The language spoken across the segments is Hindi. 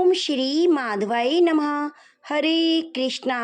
ओम श्री माधवाय नमः। हरे कृष्णा।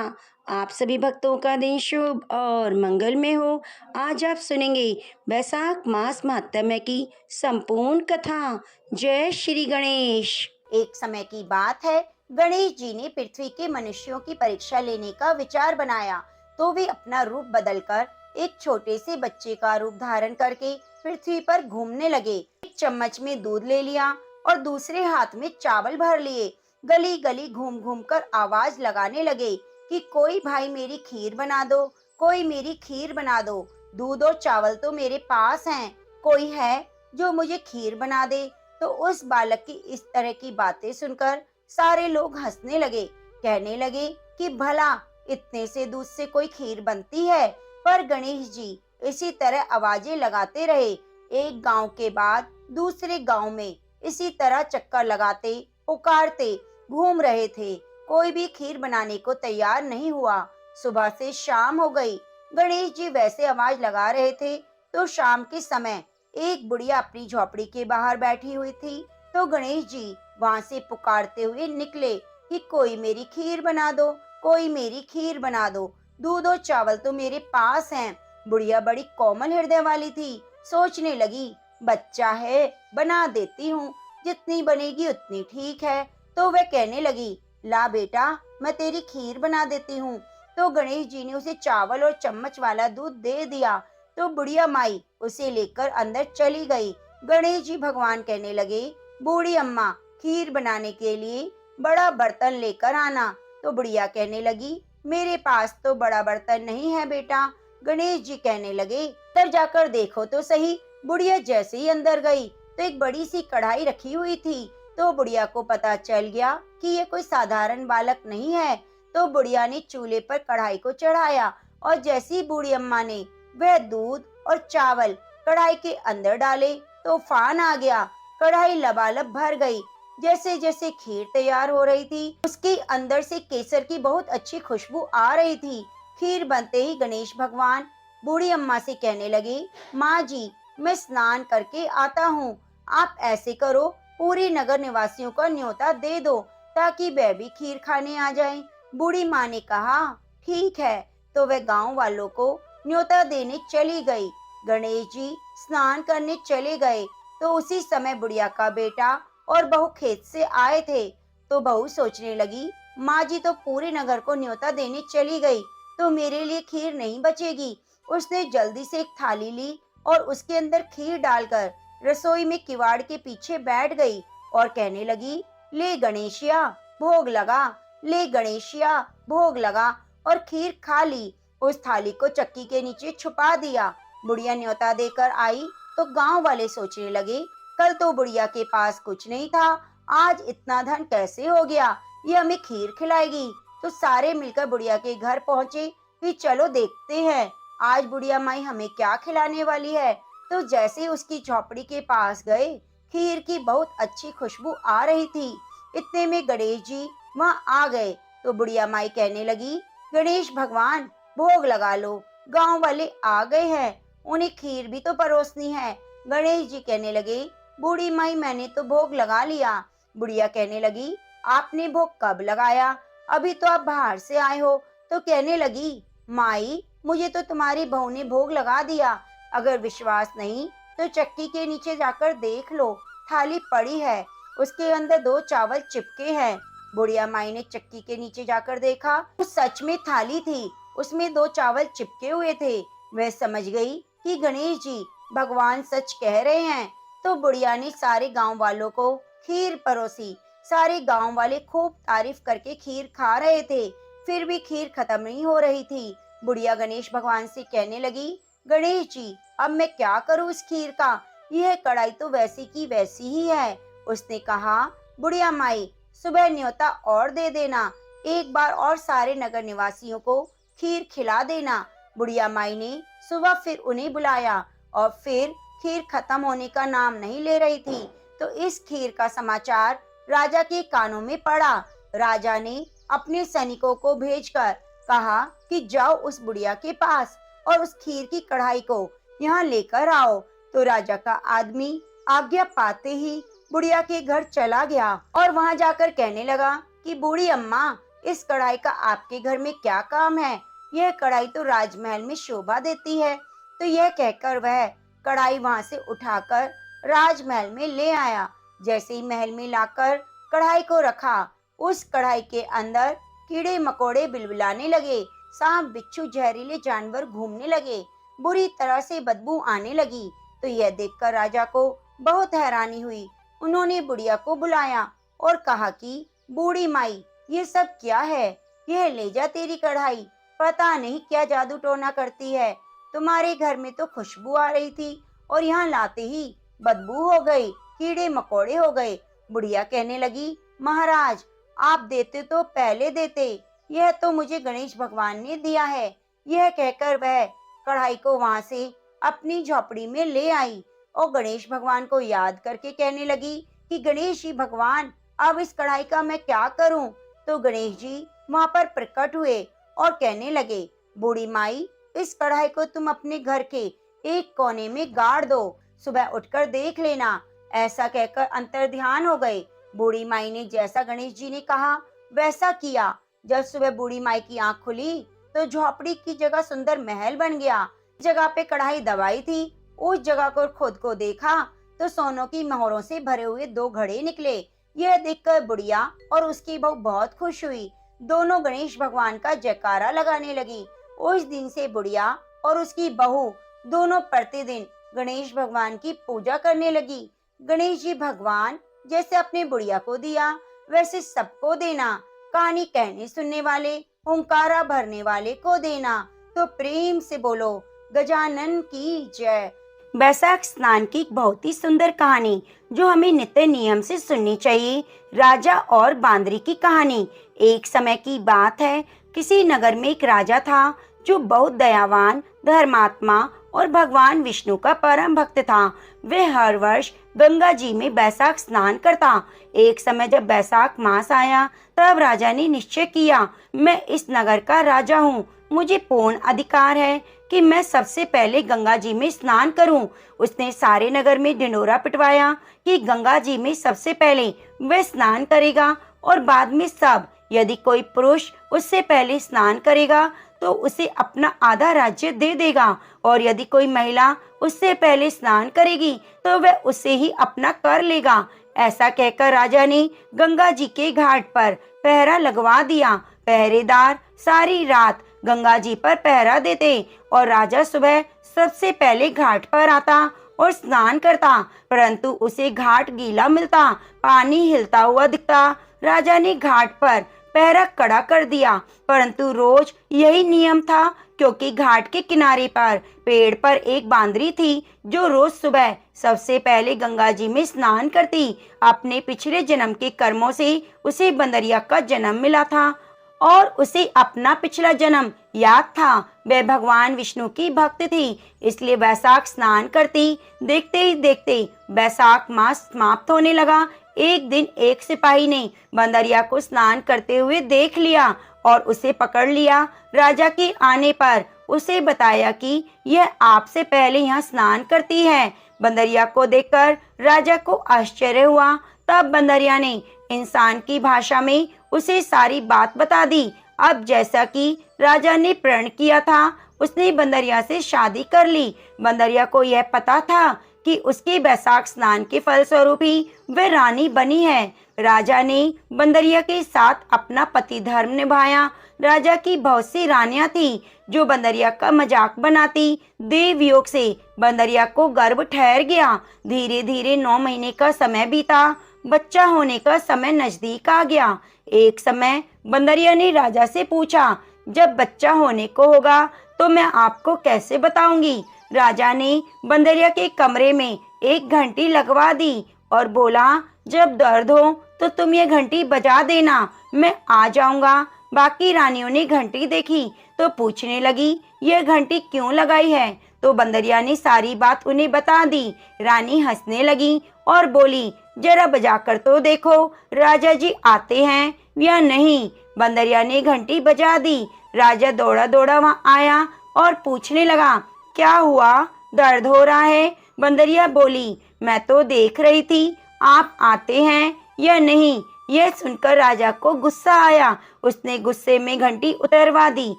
आप सभी भक्तों का दिन शुभ और मंगलमय हो। आज आप सुनेंगे वैशाख मास महात्म्य की संपूर्ण कथा। जय श्री गणेश। एक समय की बात है, गणेश जी ने पृथ्वी के मनुष्यों की परीक्षा लेने का विचार बनाया। तो वे अपना रूप बदलकर एक छोटे से बच्चे का रूप धारण करके पृथ्वी पर घूमने लगे। एक चम्मच में दूध ले लिया और दूसरे हाथ में चावल भर लिए। गली गली घूम घूम कर आवाज लगाने लगे कि कोई भाई मेरी खीर बना दो, कोई मेरी खीर बना दो। दूध और चावल तो मेरे पास हैं, कोई है जो मुझे खीर बना दे। तो उस बालक की इस तरह की बातें सुनकर सारे लोग हंसने लगे। कहने लगे कि भला इतने से दूध से कोई खीर बनती है। पर गणेश जी इसी तरह आवाजें लगाते रहे। एक गांव के बाद दूसरे गांव में इसी तरह चक्कर लगाते पुकारते घूम रहे थे। कोई भी खीर बनाने को तैयार नहीं हुआ। सुबह से शाम हो गई। गणेश जी वैसे आवाज लगा रहे थे तो शाम के समय एक बुढ़िया अपनी झोपड़ी के बाहर बैठी हुई थी। तो गणेश जी वहां से पुकारते हुए निकले कि कोई मेरी खीर बना दो, कोई मेरी खीर बना दो। दूध और चावल तो मेरे पास हैं। बुढ़िया बड़ी कोमल हृदय वाली थी। सोचने लगी, बच्चा है, बना देती हूँ, जितनी बनेगी उतनी ठीक है। तो वह कहने लगी, ला बेटा, मैं तेरी खीर बना देती हूँ। तो गणेश जी ने उसे चावल और चम्मच वाला दूध दे दिया। तो बुढ़िया माई उसे लेकर अंदर चली गई। गणेश जी भगवान कहने लगे, बूढ़ी अम्मा, खीर बनाने के लिए बड़ा बर्तन लेकर आना। तो बुढ़िया कहने लगी, मेरे पास तो बड़ा बर्तन नहीं है बेटा। गणेश जी कहने लगे, तब जाकर देखो तो सही। बुढ़िया जैसे ही अंदर गई तो एक बड़ी सी कढ़ाई रखी हुई थी। तो बुढ़िया को पता चल गया कि ये कोई साधारण बालक नहीं है। तो बुढ़िया ने चूल्हे पर कढ़ाई को चढ़ाया और जैसी बूढ़ी अम्मा ने वह दूध और चावल कढ़ाई के अंदर डाले तो तूफान आ गया। कढ़ाई लबालब भर गई। जैसे जैसे खीर तैयार हो रही थी, उसके अंदर से केसर की बहुत अच्छी खुशबू आ रही थी। खीर बनते ही गणेश भगवान बूढ़ी अम्मा से कहने लगे, माँ जी, मैं स्नान करके आता हूँ। आप ऐसे करो, पूरे नगर निवासियों को न्योता दे दो ताकि वह भी खीर खाने आ जाएं। बूढ़ी माँ ने कहा, ठीक है। तो वह गांव वालों को न्योता देने चली गई। गणेश जी स्नान करने चले गए तो उसी समय बुढ़िया का बेटा और बहू खेत से आए थे। तो बहू सोचने लगी, माँ जी तो पूरे नगर को न्योता देने चली गई तो मेरे लिए खीर नहीं बचेगी। उसने जल्दी से एक थाली ली और उसके अंदर खीर डालकर रसोई में किवाड़ के पीछे बैठ गई और कहने लगी, ले गणेशिया भोग लगा, ले गणेशिया भोग लगा। और खीर खा ली। उस थाली को चक्की के नीचे छुपा दिया। बुढ़िया न्योता देकर आई तो गांव वाले सोचने लगे, कल तो बुढ़िया के पास कुछ नहीं था, आज इतना धन कैसे हो गया, ये हमें खीर खिलाएगी। तो सारे मिलकर बुढ़िया के घर पहुंचे कि चलो देखते हैं आज बुढ़िया माई हमें क्या खिलाने वाली है। तो जैसे उसकी झोपड़ी के पास गए, खीर की बहुत अच्छी खुशबू आ रही थी। इतने में गणेश जी वहां आ गए। तो बुढ़िया माई कहने लगी, गणेश भगवान भोग लगा लो, गांव वाले आ गए हैं, उन्हें खीर भी तो परोसनी है। गणेश जी कहने लगे, बूढ़ी माई मैंने तो भोग लगा लिया। बुढ़िया कहने लगी, आपने भोग कब लगाया, अभी तो आप बाहर से आए हो। तो कहने लगी, माई मुझे तो तुम्हारी बहू ने भोग लगा दिया। अगर विश्वास नहीं तो चक्की के नीचे जाकर देख लो, थाली पड़ी है, उसके अंदर दो चावल चिपके हैं। बुढ़िया माई ने चक्की के नीचे जाकर देखा तो सच में थाली थी, उसमें दो चावल चिपके हुए थे। वह समझ गई कि गणेश जी भगवान सच कह रहे हैं। तो बुढ़िया ने सारे गांव वालों को खीर परोसी। सारे गांव वाले खूब तारीफ करके खीर खा रहे थे, फिर भी खीर खत्म नहीं हो रही थी। बुढ़िया गणेश भगवान से कहने लगी, गणेश जी अब मैं क्या करूं इस खीर का, यह कढ़ाई तो वैसी की वैसी ही है। उसने कहा, बुढ़िया माई सुबह न्योता और दे देना, एक बार और सारे नगर निवासियों को खीर खिला देना। बुढ़िया माई ने सुबह फिर उन्हें बुलाया और फिर खीर खत्म होने का नाम नहीं ले रही थी। तो इस खीर का समाचार राजा के कानों में पड़ा। राजा ने अपने सैनिकों को भेजकर कहा कि जाओ उस बुढ़िया के पास और उस खीर की कढ़ाई को यहाँ लेकर आओ। तो राजा का आदमी आज्ञा पाते ही बुढ़िया के घर चला गया और वहां जाकर कहने लगा कि बूढ़ी अम्मा, इस कढ़ाई का आपके घर में क्या काम है? यह कढ़ाई तो राजमहल में शोभा देती है। तो यह कहकर वह कढ़ाई वहां से उठाकर राजमहल में ले आया। जैसे ही महल में लाकर कढ़ाई को रखा, उस कढ़ाई के अंदर कीड़े मकोड़े बिलबिलाने लगे, सांप बिच्छू जहरीले जानवर घूमने लगे, बुरी तरह से बदबू आने लगी। तो यह देखकर राजा को बहुत हैरानी हुई। उन्होंने बुढ़िया को बुलाया और कहा कि बूढ़ी माई, ये सब क्या है? यह ले जा तेरी कढ़ाई, पता नहीं क्या जादू टोना करती है। तुम्हारे घर में तो खुशबू आ रही थी और यहाँ लाते ही बदबू हो गई, कीड़े मकोड़े हो गए। बुढ़िया कहने लगी, महाराज, आप देते तो पहले देते, यह तो मुझे गणेश भगवान ने दिया है। यह कहकर वह कढ़ाई को वहां से अपनी झोपड़ी में ले आई और गणेश भगवान को याद करके कहने लगी कि गणेश जी भगवान, अब इस कढ़ाई का मैं क्या करूं? तो गणेश जी वहां पर प्रकट हुए और कहने लगे, बूढ़ी माई, इस कढ़ाई को तुम अपने घर के एक कोने में गाड़ दो, सुबह उठकर देख लेना। ऐसा कहकर अंतर्ध्यान हो गए। बूढ़ी माई ने जैसा गणेश जी ने कहा वैसा किया। जब सुबह बूढ़ी माई की आंख खुली तो झोपड़ी की जगह सुंदर महल बन गया। जगह पे कढ़ाई दबाई थी, उस जगह को खुद को देखा तो सोनों की मोहरों से भरे हुए 2 घड़े निकले। यह देखकर बुढ़िया और उसकी बहू बहुत खुश हुई। दोनों गणेश भगवान का जयकारा लगाने लगी। उस दिन से बुढ़िया और उसकी बहू दोनों प्रतिदिन गणेश भगवान की पूजा करने लगी। गणेश जी भगवान, जैसे अपने बुढ़िया को दिया वैसे सबको देना। कहानी कहने सुनने वाले, हुंकारा भरने वाले को देना। तो प्रेम से बोलो, गजानन की जय। बैसाख स्नान की एक बहुत ही सुंदर कहानी जो हमें नित्य नियम से सुननी चाहिए। राजा और बांदरी की कहानी। एक समय की बात है, किसी नगर में एक राजा था जो बहुत दयावान, धर्मात्मा और भगवान विष्णु का परम भक्त था। वह हर वर्ष गंगा जी में बैसाख स्नान करता। एक समय जब बैसाख मास आया तब राजा ने निश्चय किया, मैं इस नगर का राजा हूँ, मुझे पूर्ण अधिकार है कि मैं सबसे पहले गंगा जी में स्नान करूं। उसने सारे नगर में ढिंढोरा पिटवाया कि गंगा जी में सबसे पहले वह स्नान करेगा और बाद में सब। यदि कोई पुरुष उससे पहले स्नान करेगा तो उसे अपना आधा राज्य दे देगा और यदि कोई महिला उससे पहले स्नान करेगी तो वह उसे ही अपना कर लेगा। ऐसा कहकर राजा ने गंगा जी के घाट पर पहरा लगवा दिया। पहरेदार सारी रात गंगा जी पर पहरा देते और राजा सुबह सबसे पहले घाट पर आता और स्नान करता, परंतु उसे घाट गीला मिलता, पानी हिलता हुआ दिखता। राजा ने घाट पर पहरा कड़ा कर दिया, परंतु रोज यही नियम था क्योंकि घाट के किनारे पर पेड़ पर एक बांदरी थी जो रोज सुबह सबसे पहले गंगा जी में स्नान करती। अपने पिछले जन्म के कर्मों से उसे बंदरिया का जन्म मिला था और उसे अपना पिछला जन्म याद था। वह भगवान विष्णु की भक्त थी, इसलिए बैसाख स्नान करती। देखते ही देखते बैसाख मास समाप्त होने लगा। एक दिन एक सिपाही ने बंदरिया को स्नान करते हुए देख लिया और उसे पकड़ लिया। राजा के आने पर उसे बताया कि यह आपसे पहले यहाँ स्नान करती है। बंदरिया को देखकर राजा को आश्चर्य हुआ। तब बंदरिया ने इंसान की भाषा में उसे सारी बात बता दी। अब जैसा कि राजा ने प्रण किया था, उसने बंदरिया से शादी कर ली। बंदरिया को यह पता था कि उसके बैसाख स्नान के फलस्वरूप ही वह रानी बनी है। राजा ने बंदरिया के साथ अपना पति धर्म निभाया। राजा की बहुत सी रानियां थीं जो बंदरिया का मजाक बनाती। देव योग से बंदरिया को गर्भ ठहर गया। धीरे धीरे 9 महीने का समय बीता। बच्चा होने का समय नजदीक आ गया। एक समय बंदरिया ने राजा से पूछा, जब बच्चा होने को होगा तो मैं आपको कैसे बताऊंगी? राजा ने बंदरिया के कमरे में एक घंटी लगवा दी और बोला, जब दर्द हो तो तुम ये घंटी बजा देना, मैं आ जाऊंगा। बाकी रानियों ने घंटी देखी तो पूछने लगी, यह घंटी क्यों लगाई है? तो बंदरिया ने सारी बात उन्हें बता दी। रानी हंसने लगी और बोली, जरा बजाकर तो देखो राजा जी आते हैं या नहीं। बंदरिया ने घंटी बजा दी। राजा दौड़ा दौड़ा वहां आया और पूछने लगा, क्या हुआ, दर्द हो रहा है? बंदरिया बोली, मैं तो देख रही थी आप आते हैं या नहीं। यह सुनकर राजा को गुस्सा आया। उसने गुस्से में घंटी उतरवा दी।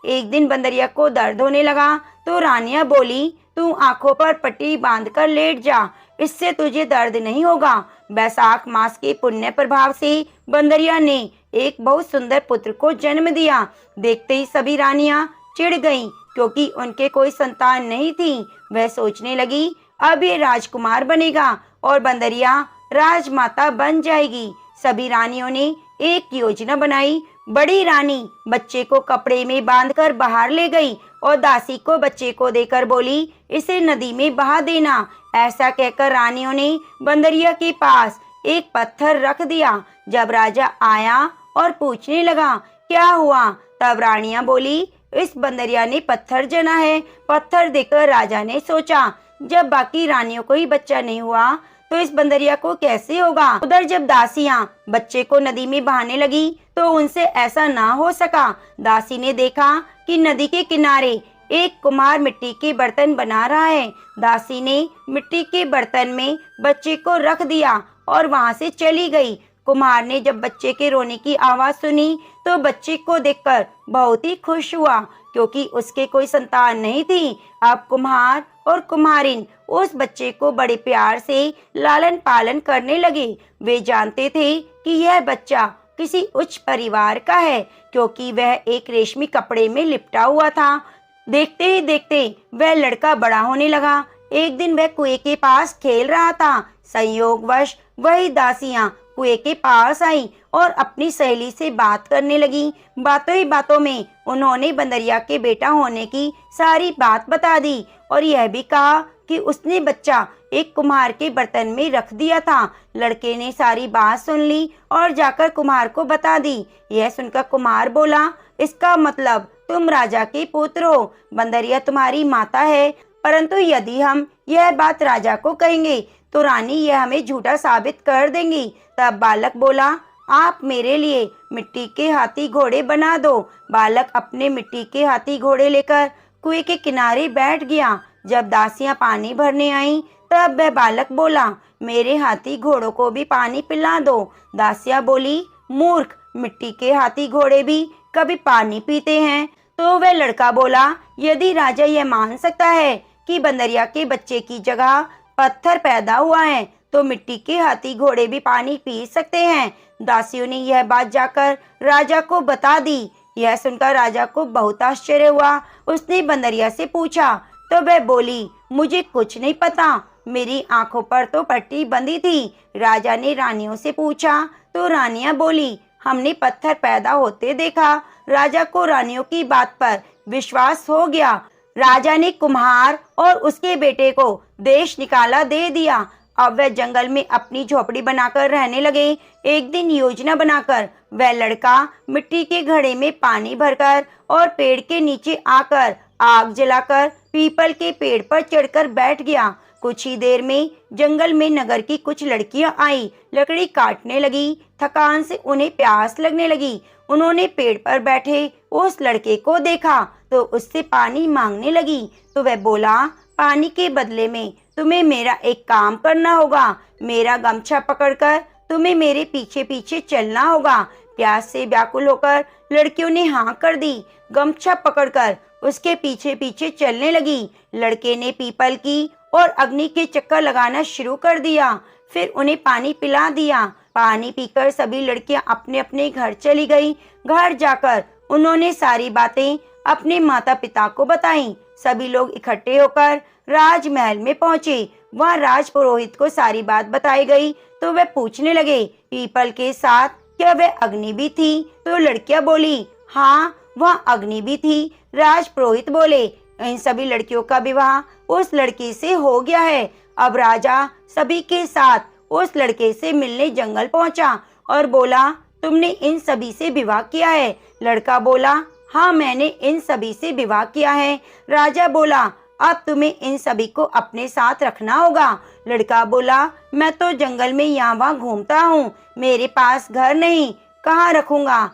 एक दिन बंदरिया को दर्द होने लगा तो रानियां बोली, तू आंखों पर पट्टी बांधकर लेट जा, इससे तुझे दर्द नहीं होगा। बैसाख मास के पुण्य प्रभाव से बंदरिया ने एक बहुत सुंदर पुत्र को जन्म दिया। देखते ही सभी रानियां चिढ़ गईं, क्योंकि उनके कोई संतान नहीं थी। वह सोचने लगी, अब ये राजकुमार बनेगा और बंदरिया राजमाता बन जाएगी। सभी रानियों ने एक योजना बनाई। बड़ी रानी बच्चे को कपड़े में बांधकर बाहर ले गई और दासी को बच्चे को देकर बोली, इसे नदी में बहा देना। ऐसा कहकर रानियों ने बंदरिया के पास एक पत्थर रख दिया। जब राजा आया और पूछने लगा, क्या हुआ, तब रानियां बोली, इस बंदरिया ने पत्थर जना है। पत्थर देखकर राजा ने सोचा, जब बाकी रानियों को ही बच्चा नहीं हुआ तो इस बंदरिया को कैसे होगा। उधर जब दासियां बच्चे को नदी में बहाने लगी तो उनसे ऐसा ना हो सका। दासी ने देखा कि नदी के किनारे एक कुम्हार मिट्टी के बर्तन बना रहा है। दासी ने मिट्टी के बर्तन में बच्चे को रख दिया और वहां से चली गई। कुम्हार ने जब बच्चे के रोने की आवाज सुनी तो बच्चे को देखकर बहुत ही खुश हुआ, क्योंकि उसके कोई संतान नहीं थी। अब कुम्हार और कुम्हारिन उस बच्चे को बड़े प्यार से लालन पालन करने लगे। वे जानते थे कि यह बच्चा किसी उच्च परिवार का है, क्योंकि वह एक रेशमी कपड़े में लिपटा हुआ था। देखते ही देखते वह लड़का बड़ा होने लगा। एक दिन वह कुएं के पास खेल रहा था। संयोगवश वही दासियां कुएं के पास आई और अपनी सहेली से बात करने लगी। बातों ही बातों में उन्होंने बंदरिया के बेटा होने की सारी बात बता दी और यह भी कहा कि उसने बच्चा एक कुम्हार के बर्तन में रख दिया था। लड़के ने सारी बात सुन ली और जाकर कुम्हार को बता दी। यह सुनकर कुम्हार बोला, इसका मतलब तुम राजा के पुत्र हो, बंदरिया तुम्हारी माता है। परंतु यदि हम यह बात राजा को कहेंगे तो रानी यह हमें झूठा साबित कर देंगी। तब बालक बोला, आप मेरे लिए मिट्टी के हाथी घोड़े बना दो। बालक अपने मिट्टी के हाथी घोड़े लेकर कुएं के किनारे बैठ गया। जब दासियां पानी भरने आईं तब वह बालक बोला, मेरे हाथी घोड़ों को भी पानी पिला दो। दासियां बोली, मूर्ख, मिट्टी के हाथी घोड़े भी कभी पानी पीते हैं। तो वह लड़का बोला, यदि राजा यह मान सकता है कि बंदरिया के बच्चे की जगह पत्थर पैदा हुआ है तो मिट्टी के हाथी घोड़े भी पानी पी सकते हैं। दासियों ने यह बात जाकर राजा को बता दी। यह सुनकर राजा को बहुत आश्चर्य हुआ। उसने बंदरिया से पूछा तो वह बोली, मुझे कुछ नहीं पता, मेरी आंखों पर तो पट्टी बंधी थी। राजा ने रानियों से पूछा तो रानियां बोली, हमने पत्थर पैदा होते देखा। राजा को रानियों की बात पर विश्वास हो गया। राजा ने कुम्हार और उसके बेटे को देश निकाला दे दिया। अब वह जंगल में अपनी झोपड़ी बनाकर रहने लगे। एक दिन योजना बनाकर वह लड़का मिट्टी के घड़े में पानी भरकर और पेड़ के नीचे आकर आग जलाकर पीपल के पेड़ पर चढ़कर बैठ गया। कुछ ही देर में जंगल में नगर की कुछ लड़कियां आई, लकड़ी काटने लगी। थकान से उन्हें प्यास लगने लगी। उन्होंने पेड़ पर बैठे उस लड़के को देखा तो उससे पानी मांगने लगी। तो वह बोला, पानी के बदले में तुम्हें मेरा एक काम करना होगा। मेरा गमछा पकड़कर तुम्हें मेरे पीछे पीछे चलना होगा। प्यास से व्याकुल होकर लड़कियों ने हाँ कर दी। गमछा पकड़कर उसके पीछे पीछे चलने लगी। लड़के ने पीपल की और अग्नि के चक्कर लगाना शुरू कर दिया। फिर उन्हें पानी पिला दिया। पानी पीकर सभी लड़कियां अपने अपने घर चली गईं। घर जाकर उन्होंने सारी बातें अपने माता पिता को बताईं। सभी लोग इकट्ठे होकर राजमहल में पहुंचे। वहां राज पुरोहित को सारी बात बताई गई तो वह पूछने लगे, पीपल के साथ क्या वह अग्नि भी थी? तो लड़कियां बोली, हाँ, वह अग्नि भी थी। राज पुरोहित बोले, इन सभी लड़कियों का विवाह उस लड़की से हो गया है। अब राजा सभी के साथ उस लड़के से मिलने जंगल पहुंचा और बोला, तुमने इन सभी से विवाह किया है? लड़का बोला, हाँ, मैंने इन सभी से विवाह किया है। राजा बोला, अब तुम्हें इन सभी को अपने साथ रखना होगा। लड़का बोला, मैं तो जंगल में यहाँ वहाँ घूमता हूँ, मेरे पास घर नहीं, कहाँ रखूंगा?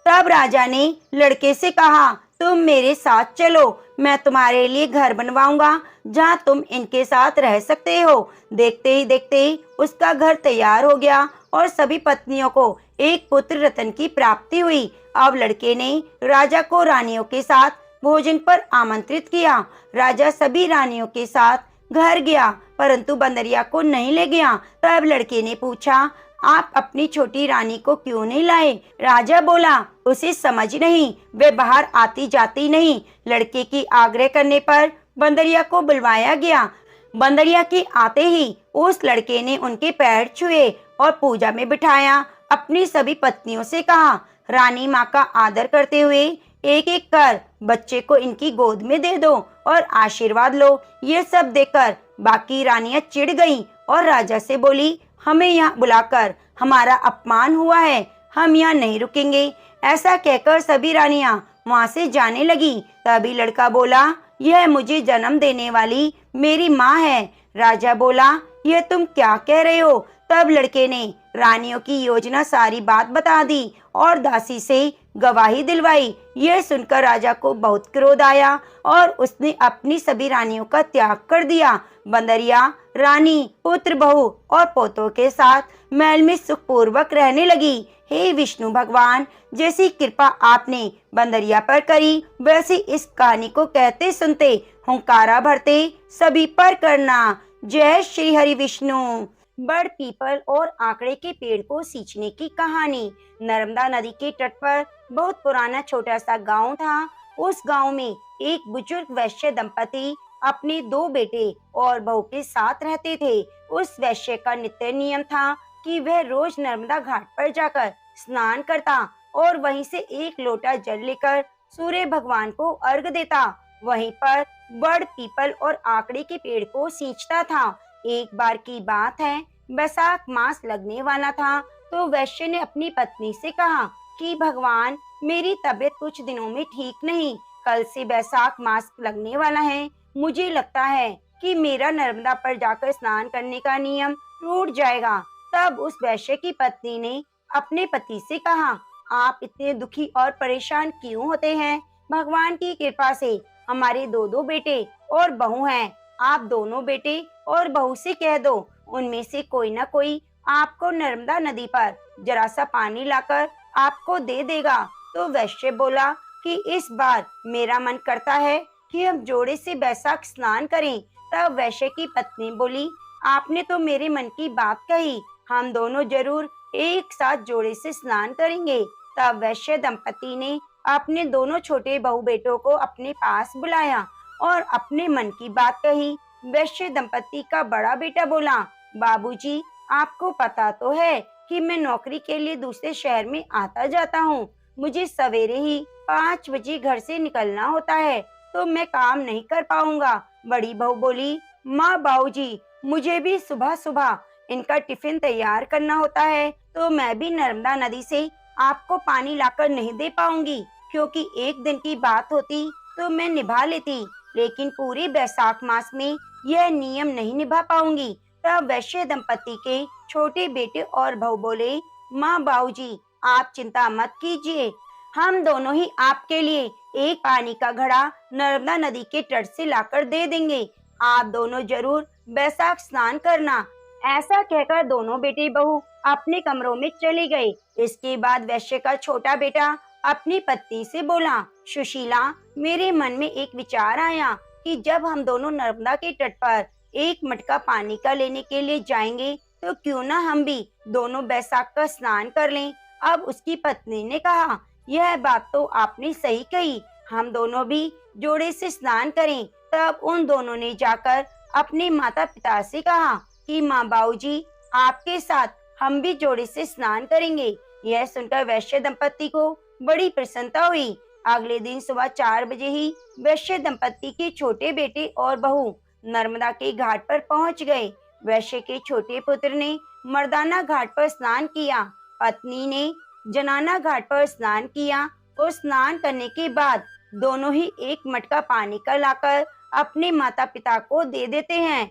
तब राजा ने लड़के से कहा, तुम मेरे साथ चलो, मैं तुम्हारे लिए घर बनवाऊंगा जहाँ तुम इनके साथ रह सकते हो। देखते ही देखते ही उसका घर तैयार हो गया और सभी पत्नियों को एक पुत्र रतन की प्राप्ति हुई। अब लड़के ने राजा को रानियों के साथ भोजन पर आमंत्रित किया। राजा सभी रानियों के साथ घर गया, परंतु बंदरिया को नहीं ले गया। तब लड़के ने पूछा, आप अपनी छोटी रानी को क्यों नहीं लाए? राजा बोला, उसे समझ नहीं, वे बाहर आती जाती नहीं। लड़के की आग्रह करने पर बंदरिया को बुलवाया गया। बंदरिया के आते ही उस लड़के ने उनके पैर छुए और पूजा में बिठाया। अपनी सभी पत्नियों से कहा, रानी माँ का आदर करते हुए एक एक कर बच्चे को इनकी गोद में दे दो और आशीर्वाद लो। ये सब देखकर बाकी रानियां चिढ़ गईं और राजा से बोली, हमें यहाँ बुलाकर हमारा अपमान हुआ है, हम यहाँ नहीं रुकेंगे। ऐसा कहकर सभी रानियां वहां से जाने लगी। तभी लड़का बोला, यह मुझे जन्म देने वाली मेरी माँ है। राजा बोला, यह तुम क्या कह रहे हो? तब लड़के ने रानियों की योजना सारी बात बता दी और दासी से गवाही दिलवाई। यह सुनकर राजा को बहुत क्रोध आया और उसने अपनी सभी रानियों का त्याग कर दिया। बंदरिया रानी पुत्र बहू और पोतों के साथ महल में सुखपूर्वक रहने लगी। हे विष्णु भगवान, जैसी कृपा आपने बंदरिया पर करी, वैसी इस कहानी को कहते सुनते हुंकारा भरते सभी पर करना। जय श्री हरि विष्णु। बड़ पीपल और आकड़े के पेड़ को सींचने की कहानी। नर्मदा नदी के तट पर बहुत पुराना छोटा सा गांव था। उस गांव में एक बुजुर्ग वैश्य दंपति अपने दो बेटे और बहू के साथ रहते थे। उस वैश्य का नित्य नियम था कि वह रोज नर्मदा घाट पर जाकर स्नान करता और वहीं से एक लोटा जल लेकर सूर्य भगवान को अर्घ देता। वहीं पर बड़ पीपल और आकड़े के पेड़ को सींचता था। एक बार की बात है, बैसाख मास लगने वाला था तो वैश्य ने अपनी पत्नी से कहा कि भगवान, मेरी तबीयत कुछ दिनों में ठीक नहीं, कल से बैसाख मास लगने वाला है, मुझे लगता है कि मेरा नर्मदा पर जाकर स्नान करने का नियम टूट जाएगा। तब उस वैश्य की पत्नी ने अपने पति से कहा, आप इतने दुखी और परेशान क्यों होते हैं? भगवान की कृपा से हमारे दो दो बेटे और बहू हैं। आप दोनों बेटे और बहू से कह दो, उनमें से कोई ना कोई आपको नर्मदा नदी पर जरा सा पानी लाकर आपको दे देगा। तो वैश्य बोला कि इस बार मेरा मन करता है कि हम जोड़े से बैसाख स्नान करें। तब वैश्य की पत्नी बोली, आपने तो मेरे मन की बात कही, हम दोनों जरूर एक साथ जोड़े से स्नान करेंगे। तब वैश्य दंपति ने अपने दोनों छोटे बहू बेटों को अपने पास बुलाया और अपने मन की बात कही। वैश्य दंपति का बड़ा बेटा बोला, बाबूजी, आपको पता तो है कि मैं नौकरी के लिए दूसरे शहर में आता जाता हूँ। मुझे सवेरे ही 5 बजे घर से निकलना होता है, तो मैं काम नहीं कर पाऊंगा। बड़ी बहू बोली, माँ बाबूजी, मुझे भी सुबह सुबह इनका टिफिन तैयार करना होता है, तो मैं भी नर्मदा नदी से आपको पानी लाकर नहीं दे पाऊंगी, क्योंकि एक दिन की बात होती तो मैं निभा लेती, लेकिन पूरे बैसाख मास में यह नियम नहीं निभा पाऊंगी। तब वैश्य दंपति के छोटे बेटे और बहू बोले, माँ बाबूजी, आप चिंता मत कीजिए, हम दोनों ही आपके लिए एक पानी का घड़ा नर्मदा नदी के तट से लाकर दे देंगे। आप दोनों जरूर बैसाख स्नान करना। ऐसा कहकर दोनों बेटे बहू अपने कमरों में चले गए। इसके बाद वैश्य का छोटा बेटा अपनी पत्नी से बोला, सुशीला, मेरे मन में एक विचार आया कि जब हम दोनों नर्मदा के तट पर एक मटका पानी का लेने के लिए जाएंगे, तो क्यों ना हम भी दोनों बैसाख का स्नान कर लें। अब उसकी पत्नी ने कहा, यह बात तो आपने सही कही, हम दोनों भी जोड़े से स्नान करें। तब उन दोनों ने जाकर अपने माता पिता से कहा कि माँ बाबूजी, आपके साथ हम भी जोड़े से स्नान करेंगे। यह सुनकर वैश्य दंपति को बड़ी प्रसन्नता हुई। अगले दिन सुबह 4 बजे ही वैश्य दंपति के छोटे बेटे और बहू नर्मदा के घाट पर पहुंच गए। वैश्य के छोटे पुत्र ने मर्दाना घाट पर स्नान किया, पत्नी ने जनाना घाट पर स्नान किया और स्नान करने के बाद दोनों ही एक मटका पानी का लाकर अपने माता पिता को दे देते हैं।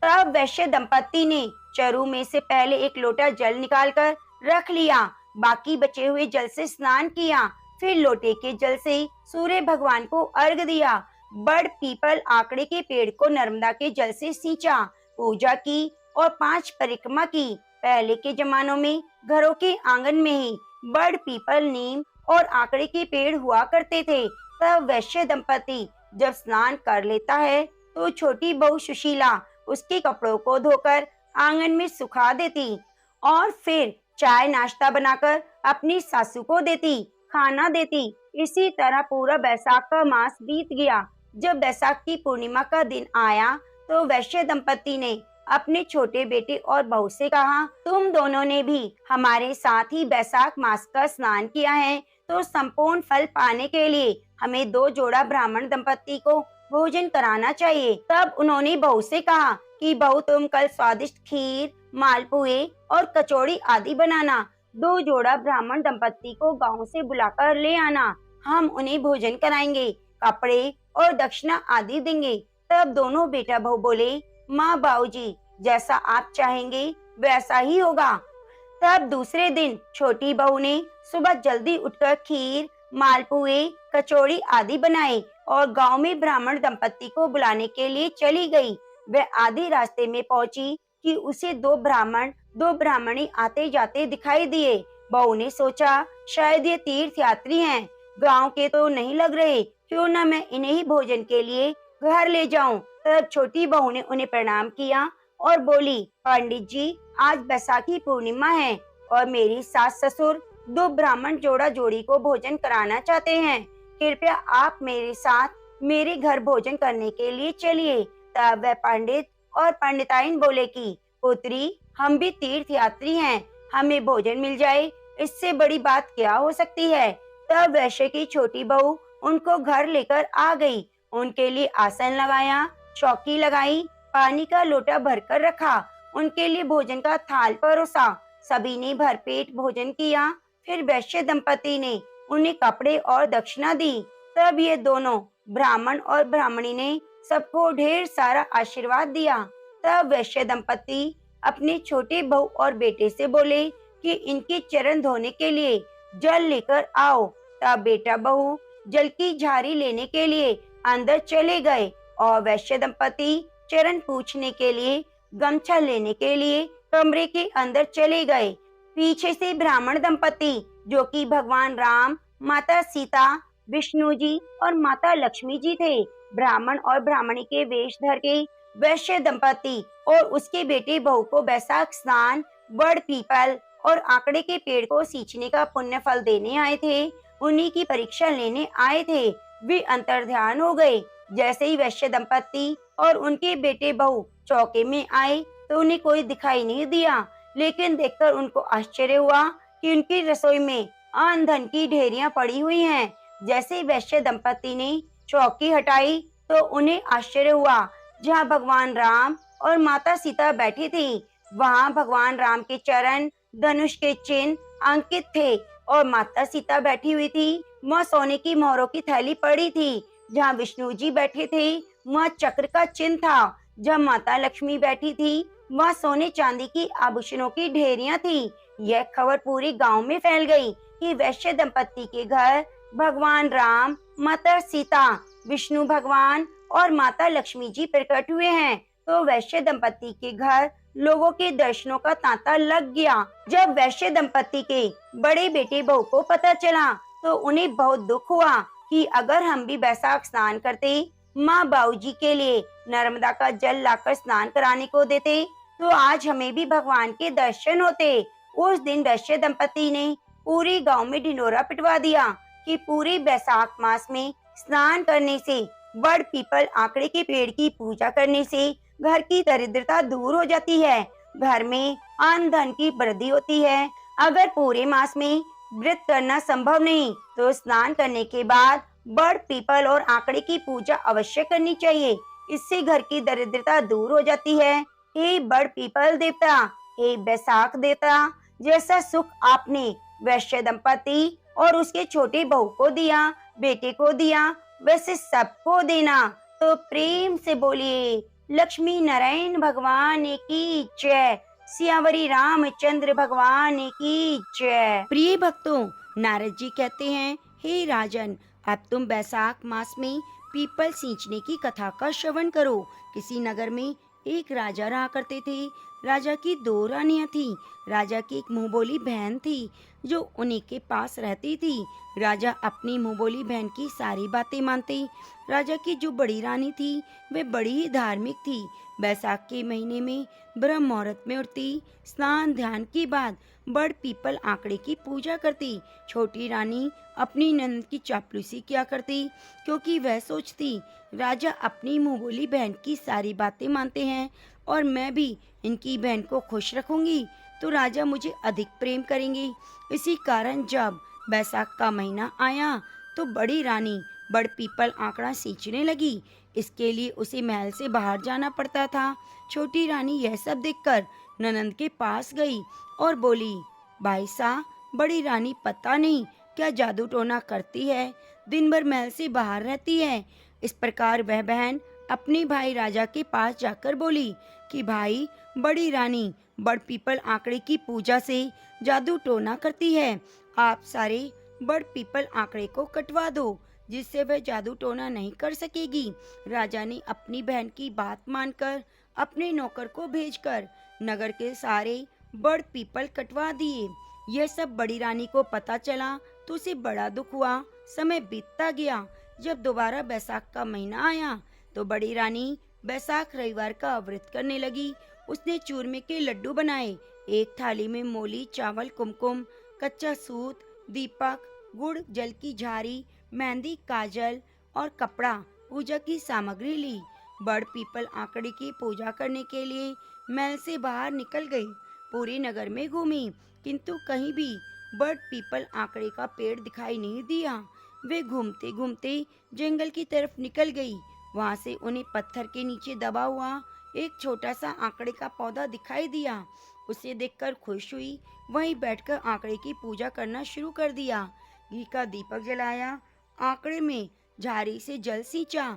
तब वैश्य दंपति ने चरु में से पहले एक लोटा जल निकालकर रख लिया, बाकी बचे हुए जल से स्नान किया। फिर लोटे के जल से सूर्य भगवान को अर्घ दिया। बड़ पीपल आकड़े के पेड़ को नर्मदा के जल से सींचा, पूजा की और 5 परिक्रमा की। पहले के जमानों में घरों के आंगन में ही बड़ पीपल, नीम और आकड़े के पेड़ हुआ करते थे। तब वैश्य दंपति जब स्नान कर लेता है तो छोटी बहू सुशीला उसके कपड़ों को धोकर आंगन में सुखा देती और फिर चाय नाश्ता बनाकर अपनी सासू को देती, खाना देती। इसी तरह पूरा बैसाख का मास बीत गया। जब बैसाख की पूर्णिमा का दिन आया तो वैश्य दंपति ने अपने छोटे बेटे और बहू से कहा, तुम दोनों ने भी हमारे साथ ही बैसाख मास का स्नान किया है, तो संपूर्ण फल पाने के लिए हमें 2 जोड़ा ब्राह्मण दंपति को भोजन कराना चाहिए। तब उन्होंने बहू से कहा कि बहू, तुम कल स्वादिष्ट खीर, मालपुए और कचौड़ी आदि बनाना। 2 जोड़ा ब्राह्मण दंपति को गांव से बुलाकर ले आना, हम उन्हें भोजन कराएंगे, कपड़े और दक्षिणा आदि देंगे। तब दोनों बेटा बहू बोले, माँ बाबूजी, जैसा आप चाहेंगे वैसा ही होगा। तब दूसरे दिन छोटी बहू ने सुबह जल्दी उठकर खीर, मालपुए, कचौड़ी आदि बनाए और गांव में ब्राह्मण दंपति को बुलाने के लिए चली गई। वह आधी रास्ते में पहुंची कि उसे 2 ब्राह्मण 2 ब्राह्मणी आते जाते दिखाई दिए। बहू ने सोचा, शायद ये तीर्थ यात्री हैं, गांव के तो नहीं लग रहे, क्यों न मैं इन्हें ही भोजन के लिए घर ले जाऊं। तब छोटी बहू ने उन्हें प्रणाम किया और बोली, पंडित जी, आज बैसाखी पूर्णिमा है और मेरी सास ससुर 2 ब्राह्मण जोड़ा जोड़ी को भोजन कराना चाहते हैं। कृपया आप मेरे साथ मेरे घर भोजन करने के लिए चलिए। तब वह पंडित और पंडिताइन बोले कि पुत्री, हम भी तीर्थ यात्री हैं, हमें भोजन मिल जाए, इससे बड़ी बात क्या हो सकती है। तब वैश्य की छोटी बहू उनको घर लेकर आ गई, उनके लिए आसन लगाया, चौकी लगाई, पानी का लोटा भरकर रखा, उनके लिए भोजन का थाल परोसा। सभी ने भरपेट भोजन किया। फिर वैश्य दंपति ने उन्हें कपड़े और दक्षिणा दी। तब ये दोनों ब्राह्मण और ब्राह्मणी ने सबको ढेर सारा आशीर्वाद दिया। तब वैश्य दंपति अपने छोटे बहू और बेटे से बोले कि इनके चरण धोने के लिए जल लेकर आओ। तब बेटा बहू जल की झारी लेने के लिए अंदर चले गए और वैश्य दंपति चरण पूछने के लिए, गमछा लेने के लिए कमरे के अंदर चले गए। पीछे से ब्राह्मण दंपति, जो कि भगवान राम, माता सीता, विष्णु जी और माता लक्ष्मी जी थे, ब्राह्मण और ब्राह्मणी के वेश धर के वैश्य दंपति और उसके बेटे बहू को बैसाख स्नान, बड़ पीपल और आकड़े के पेड़ को सींचने का पुण्य फल देने आए थे, उन्हीं की परीक्षा लेने आए थे। वे अंतर्ध्यान हो गए। जैसे ही वैश्य दंपति और उनके बेटे बहू चौके में आए तो उन्हें कोई दिखाई नहीं दिया, लेकिन देखकर उनको आश्चर्य हुआ कि उनकी रसोई में अन्न धन की ढेरियां पड़ी हुई हैं। जैसे ही वैश्य दंपति ने चौकी हटाई तो उन्हें आश्चर्य हुआ, जहाँ भगवान राम और माता सीता बैठी थी, वहाँ भगवान राम के चरण धनुष के चिन्ह अंकित थे और माता सीता बैठी हुई थी, वहाँ सोने की मोहरों की थैली पड़ी थी। जहाँ विष्णु जी बैठे थे वहाँ चक्र का चिन्ह था। जहाँ माता लक्ष्मी बैठी थी वहाँ सोने चांदी की आभूषणों की ढेरियां थी। यह खबर पूरे गांव में फैल गई कि वैश्य दंपति के घर भगवान राम, माता सीता, विष्णु भगवान और माता लक्ष्मी जी प्रकट हुए हैं। तो वैश्य दंपति के घर लोगों के दर्शनों का तांता लग गया। जब वैश्य दंपति के बड़े बेटे बहू को पता चला तो उन्हें बहुत दुख हुआ कि अगर हम भी बैसाख स्नान करते, माँ बाबूजी के लिए नर्मदा का जल लाकर स्नान कराने को देते, तो आज हमें भी भगवान के दर्शन होते। उस दिन वैश्य दंपति ने पूरे गांव में ढिंडोरा पिटवा दिया कि पूरे बैसाख मास में स्नान करने से, बड़ पीपल आकड़े के पेड़ की पूजा करने से घर की दरिद्रता दूर हो जाती है, घर में अन्न धन की वृद्धि होती है। अगर पूरे मास में व्रत करना संभव नहीं तो स्नान करने के बाद बड़ पीपल और आकड़े की पूजा अवश्य करनी चाहिए, इससे घर की दरिद्रता दूर हो जाती है। हे बड़ पीपल देवता, हे बैसाख देवता, जैसा सुख आपने वैश्य दंपति और उसके छोटे बहू को दिया, बेटे को दिया, वैसे सबको देना। तो प्रेम से बोलिए, लक्ष्मी नारायण भगवान की जय, सियावरी रामचंद्र भगवान की जय। प्रिय भक्तों, नारद जी कहते हैं हे राजन, अब तुम बैसाख मास में पीपल सींचने की कथा का श्रवण करो। किसी नगर में एक राजा रहा करते थे। राजा की दो रानियां थीं। राजा की एक मुंहबोली बहन थी जो उन्हीं के पास रहती थी। राजा अपनी मुंहबोली बहन की सारी बातें मानते। राजा की जो बड़ी रानी थी वे बड़ी ही धार्मिक थी। बैसाख के महीने में ब्रह्म मुहूर्त में उठती, स्नान ध्यान के बाद बड़ पीपल आंकड़े की पूजा करती। छोटी रानी अपनी ननद की चापलूसी किया करती, क्योंकि वह सोचती राजा अपनी मुंहबोली बहन की सारी बातें मानते हैं और मैं भी इनकी बहन को खुश रखूंगी तो राजा मुझे अधिक प्रेम करेंगे। इसी कारण जब बैसाख का महीना आया तो बड़ी रानी बड़ पीपल आंकड़ा सींचने लगी। इसके लिए उसे महल से बाहर जाना पड़ता था। छोटी रानी यह सब देखकर ननंद के पास गई और बोली, भाई साहब, बड़ी रानी पता नहीं क्या जादू टोना करती है, दिन भर महल से बाहर रहती है। इस प्रकार वह बहन अपने भाई राजा के पास जाकर बोली कि भाई, बड़ी रानी बड़ पीपल आंकड़े की पूजा से जादू टोना करती है। आप सारे बड़ पीपल आंकड़े को कटवा दो, जिससे वह जादू टोना नहीं कर सकेगी। राजा ने अपनी बहन की बात मानकर अपने नौकर को भेजकर नगर के सारे बड़ पीपल कटवा दिए। यह सब बड़ी रानी को पता चला तो उसे बड़ा दुख हुआ। समय बीतता गया। जब दोबारा बैसाख का महीना आया तो बड़ी रानी बैसाख रविवार का व्रत करने लगी। उसने चूरमे के लड्डू बनाए। एक थाली में मोली, चावल, कुमकुम, कच्चा सूत, दीपक, गुड़, जल की झारी, मेहंदी, काजल और कपड़ा पूजा की सामग्री ली। बड़ पीपल आंकड़े की पूजा करने के लिए महल से बाहर निकल गई। पूरे नगर में घूमी, किंतु कहीं भी बड़ पीपल आंकड़े का पेड़ दिखाई नहीं दिया। वे घूमते घूमते जंगल की तरफ निकल गई। वहां से उन्हें पत्थर के नीचे दबा हुआ एक छोटा सा आंकड़े का पौधा दिखाई दिया। उसे देखकर खुश हुई। वहीं बैठकर आंकड़े की पूजा करना शुरू कर दिया। घी का दीपक जलाया, आंकड़े में झाड़ी से जल सींचा,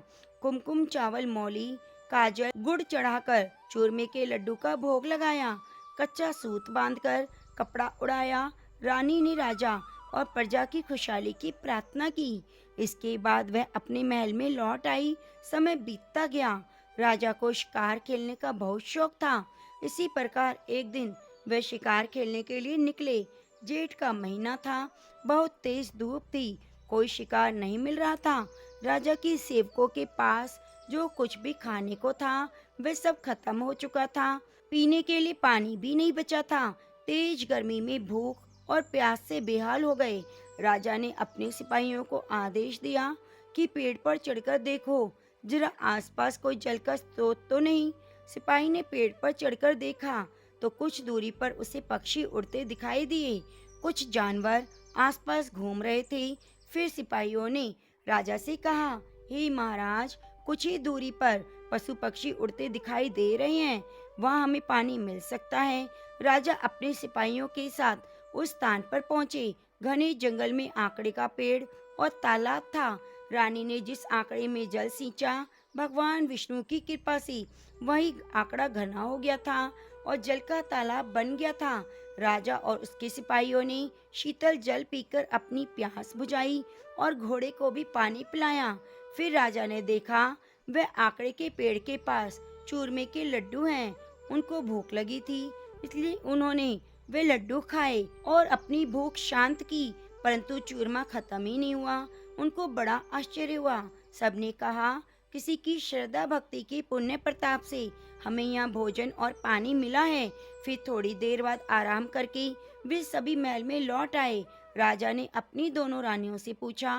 कुमकुम, चावल, मौली, काजल, गुड़ चढ़ाकर चूरमे के लड्डू का भोग लगाया, कच्चा सूत बांधकर कपड़ा उड़ाया। रानी ने राजा और प्रजा की खुशहाली की प्रार्थना की। इसके बाद वह अपने महल में लौट आई। समय बीतता गया। राजा को शिकार खेलने का बहुत शौक था। इसी प्रकार एक दिन वह शिकार खेलने के लिए निकले। जेठ का महीना था। बहुत तेज धूप थी। कोई शिकार नहीं मिल रहा था। राजा की सेवकों के पास जो कुछ भी खाने को था वह सब खत्म हो चुका था। पीने के लिए पानी भी नहीं बचा था। तेज गर्मी में भूख और प्यास से बेहाल हो गए। राजा ने अपने सिपाहियों को आदेश दिया कि पेड़ पर चढ़कर देखो, जरा आसपास कोई जल का स्रोत तो नहीं। सिपाही ने पेड़ पर चढ़कर देखा तो कुछ दूरी पर उसे पक्षी उड़ते दिखाई दिए। कुछ जानवर आसपास घूम रहे थे। फिर सिपाहियों ने राजा से कहा, हे महाराज, कुछ ही दूरी पर पशु पक्षी उड़ते दिखाई दे रहे हैं, वहाँ हमें पानी मिल सकता है। राजा अपने सिपाहियों के साथ उस स्थान पर पहुंचे। घने जंगल में आंकड़े का पेड़ और तालाब था। रानी ने जिस आंकड़े में जल सींचा, भगवान विष्णु की कृपा से वही आंकड़ा घना हो गया था और जल का तालाब बन गया था। राजा और उसके सिपाहियों ने शीतल जल पीकर अपनी प्यास बुझाई और घोड़े को भी पानी पिलाया। फिर राजा ने देखा वह आंकड़े के पेड़ के पास चूरमे के लड्डू हैं। उनको भूख लगी थी, इसलिए उन्होंने वे लड्डू खाए और अपनी भूख शांत की, परंतु चूरमा खत्म ही नहीं हुआ। उनको बड़ा आश्चर्य हुआ। सबने कहा, किसी की श्रद्धा भक्ति की पुण्य प्रताप से हमें यहाँ भोजन और पानी मिला है। फिर थोड़ी देर बाद आराम करके वे सभी महल में लौट आए। राजा ने अपनी दोनों रानियों से पूछा,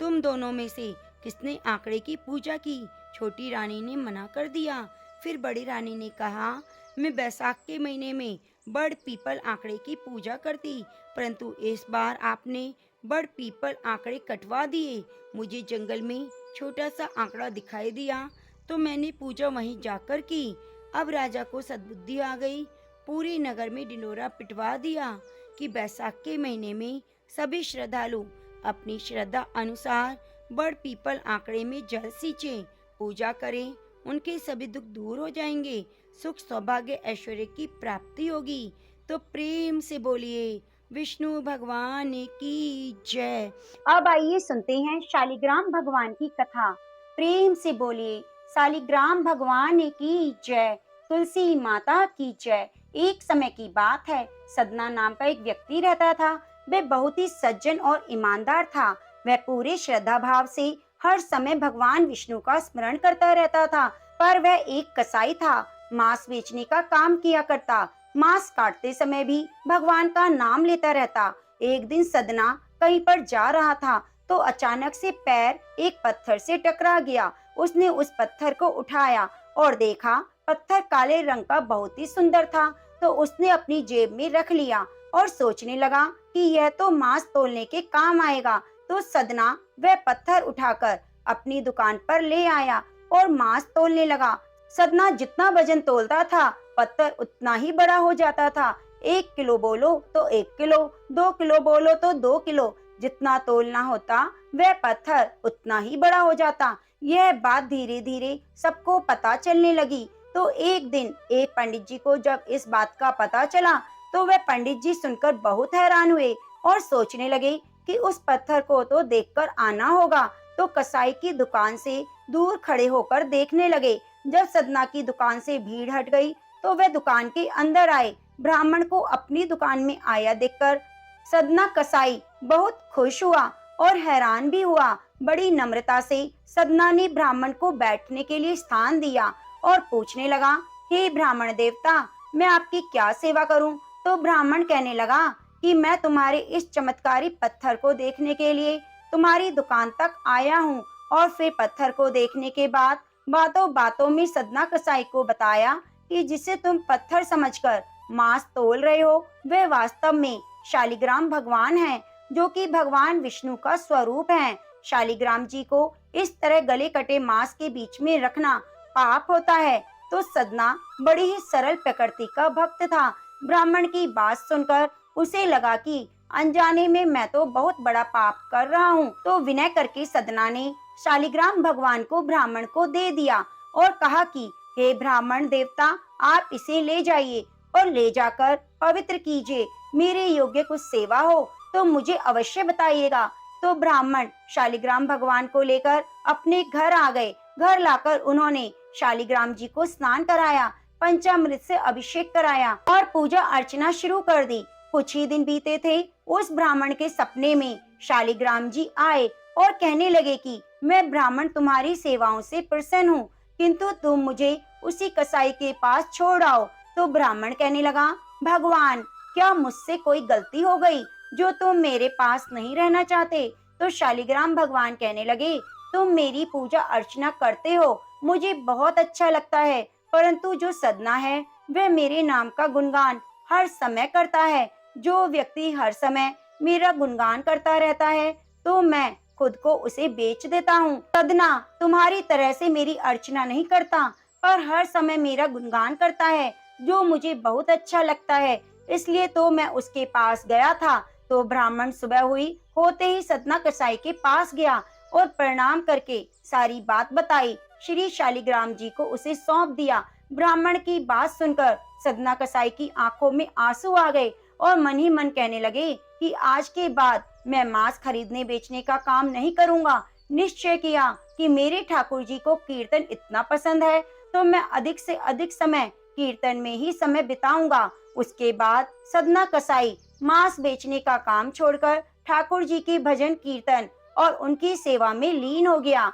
तुम दोनों में से किसने आंकड़े की पूजा की? छोटी रानी ने मना कर दिया। फिर बड़ी रानी ने कहा, मैं बैसाख के महीने में बड़ पीपल आंकड़े की पूजा करती, परंतु इस बार आपने बड़ पीपल आंकड़े कटवा दिए। मुझे जंगल में छोटा सा आंकड़ा दिखाई दिया तो मैंने पूजा वहीं जाकर की। अब राजा को सद्बुद्धि आ गई। पूरे नगर में ढिंढोरा पिटवा दिया कि बैसाख के महीने में सभी श्रद्धालु अपनी श्रद्धा अनुसार बड़ पीपल आंकड़े में जल सींचे, पूजा करें, उनके सभी दुख दूर हो जाएंगे, सुख सौभाग्य ऐश्वर्य की प्राप्ति होगी। तो प्रेम से बोलिए विष्णु भगवान की जय। अब आइए सुनते हैं शालिग्राम भगवान की कथा। प्रेम से बोलिए शालिग्राम भगवान की जय, तुलसी माता की जय। एक समय की बात है, सदना नाम का एक व्यक्ति रहता था। वह बहुत ही सज्जन और ईमानदार था। वह पूरे श्रद्धा भाव से हर समय भगवान विष्णु का स्मरण करता रहता था। पर वह एक कसाई था, मांस बेचने का काम किया करता। मांस काटते समय भी भगवान का नाम लेता रहता। एक दिन सदना कहीं पर जा रहा था तो अचानक से पैर एक पत्थर से टकरा गया। उसने उस पत्थर को उठाया और देखा, पत्थर काले रंग का बहुत ही सुंदर था। तो उसने अपनी जेब में रख लिया और सोचने लगा कि यह तो मांस तोलने के काम आएगा। तो सदना वह पत्थर उठाकर अपनी दुकान पर ले आया और मांस तोलने लगा। सदना जितना वजन तोलता था, पत्थर उतना ही बड़ा हो जाता था। 1 किलो बोलो तो 1 किलो, 2 किलो बोलो तो 2 किलो, जितना तोलना होता वह पत्थर उतना ही बड़ा हो जाता। यह बात धीरे धीरे सबको पता चलने लगी। तो एक दिन एक पंडित जी को जब इस बात का पता चला तो वह पंडित जी सुनकर बहुत हैरान हुए और सोचने लगे कि उस पत्थर को तो देखकर आना होगा। तो कसाई की दुकान से दूर खड़े होकर देखने लगे। जब सदना की दुकान से भीड़ हट गई तो वह दुकान के अंदर आए। ब्राह्मण को अपनी दुकान में आया देखकर सदना कसाई बहुत खुश हुआ और हैरान भी हुआ। बड़ी नम्रता से सदना ने ब्राह्मण को बैठने के लिए स्थान दिया और पूछने लगा, हे ब्राह्मण देवता, मैं आपकी क्या सेवा करूं? तो ब्राह्मण कहने लगा कि मैं तुम्हारे इस चमत्कारी पत्थर को देखने के लिए तुम्हारी दुकान तक आया हूं। और फिर पत्थर को देखने के बाद बातों बातों में सदना कसाई को बताया कि जिसे तुम पत्थर समझकर मांस तोल रहे हो वे वास्तव में शालिग्राम भगवान हैं, जो कि भगवान विष्णु का स्वरूप हैं। शालिग्राम जी को इस तरह गले कटे मांस के बीच में रखना पाप होता है। तो सदना बड़ी ही सरल प्रकृति का भक्त था। ब्राह्मण की बात सुनकर उसे लगा कि अनजाने में मैं तो बहुत बड़ा पाप कर रहा हूँ। तो विनय करके सदना ने शालिग्राम भगवान को ब्राह्मण को दे दिया और कहा कि हे ब्राह्मण देवता, आप इसे ले जाइए और ले जाकर पवित्र कीजिए। मेरे योग्य कुछ सेवा हो तो मुझे अवश्य बताइएगा। तो ब्राह्मण शालिग्राम भगवान को लेकर अपने घर आ गए। घर लाकर उन्होंने शालिग्राम जी को स्नान कराया, पंचामृत से अभिषेक कराया और पूजा अर्चना शुरू कर दी। कुछ ही दिन बीते थे, उस ब्राह्मण के सपने में शालिग्राम जी आए और कहने लगे कि मैं ब्राह्मण तुम्हारी सेवाओं से प्रसन्न हूँ, किंतु तुम मुझे उसी कसाई के पास छोड़ आओ। तो ब्राह्मण कहने लगा, भगवान, क्या मुझसे कोई गलती हो गई जो तुम मेरे पास नहीं रहना चाहते? तो शालिग्राम भगवान कहने लगे, तुम मेरी पूजा अर्चना करते हो, मुझे बहुत अच्छा लगता है, परंतु जो सदना है वह मेरे नाम का गुणगान हर समय करता है। जो व्यक्ति हर समय मेरा गुणगान करता रहता है तो मैं खुद को उसे बेच देता हूँ। सदना तुम्हारी तरह से मेरी अर्चना नहीं करता, पर हर समय मेरा गुणगान करता है, जो मुझे बहुत अच्छा लगता है, इसलिए तो मैं उसके पास गया था। तो ब्राह्मण सुबह हुई होते ही सदना कसाई के पास गया और प्रणाम करके सारी बात बताई। श्री शालिग्राम जी को उसे सौंप दिया। ब्राह्मण की बात सुनकर सदना कसाई की आंखों में आंसू आ गए और मन ही मन कहने लगे कि आज के बाद मैं मांस खरीदने बेचने का काम नहीं करूंगा। निश्चय किया कि मेरे ठाकुर जी को कीर्तन इतना पसंद है तो मैं अधिक से अधिक समय कीर्तन में ही समय बिताऊंगा। उसके बाद सदना कसाई मांस बेचने का काम छोड़कर ठाकुर जी के भजन कीर्तन और उनकी सेवा में लीन हो गया।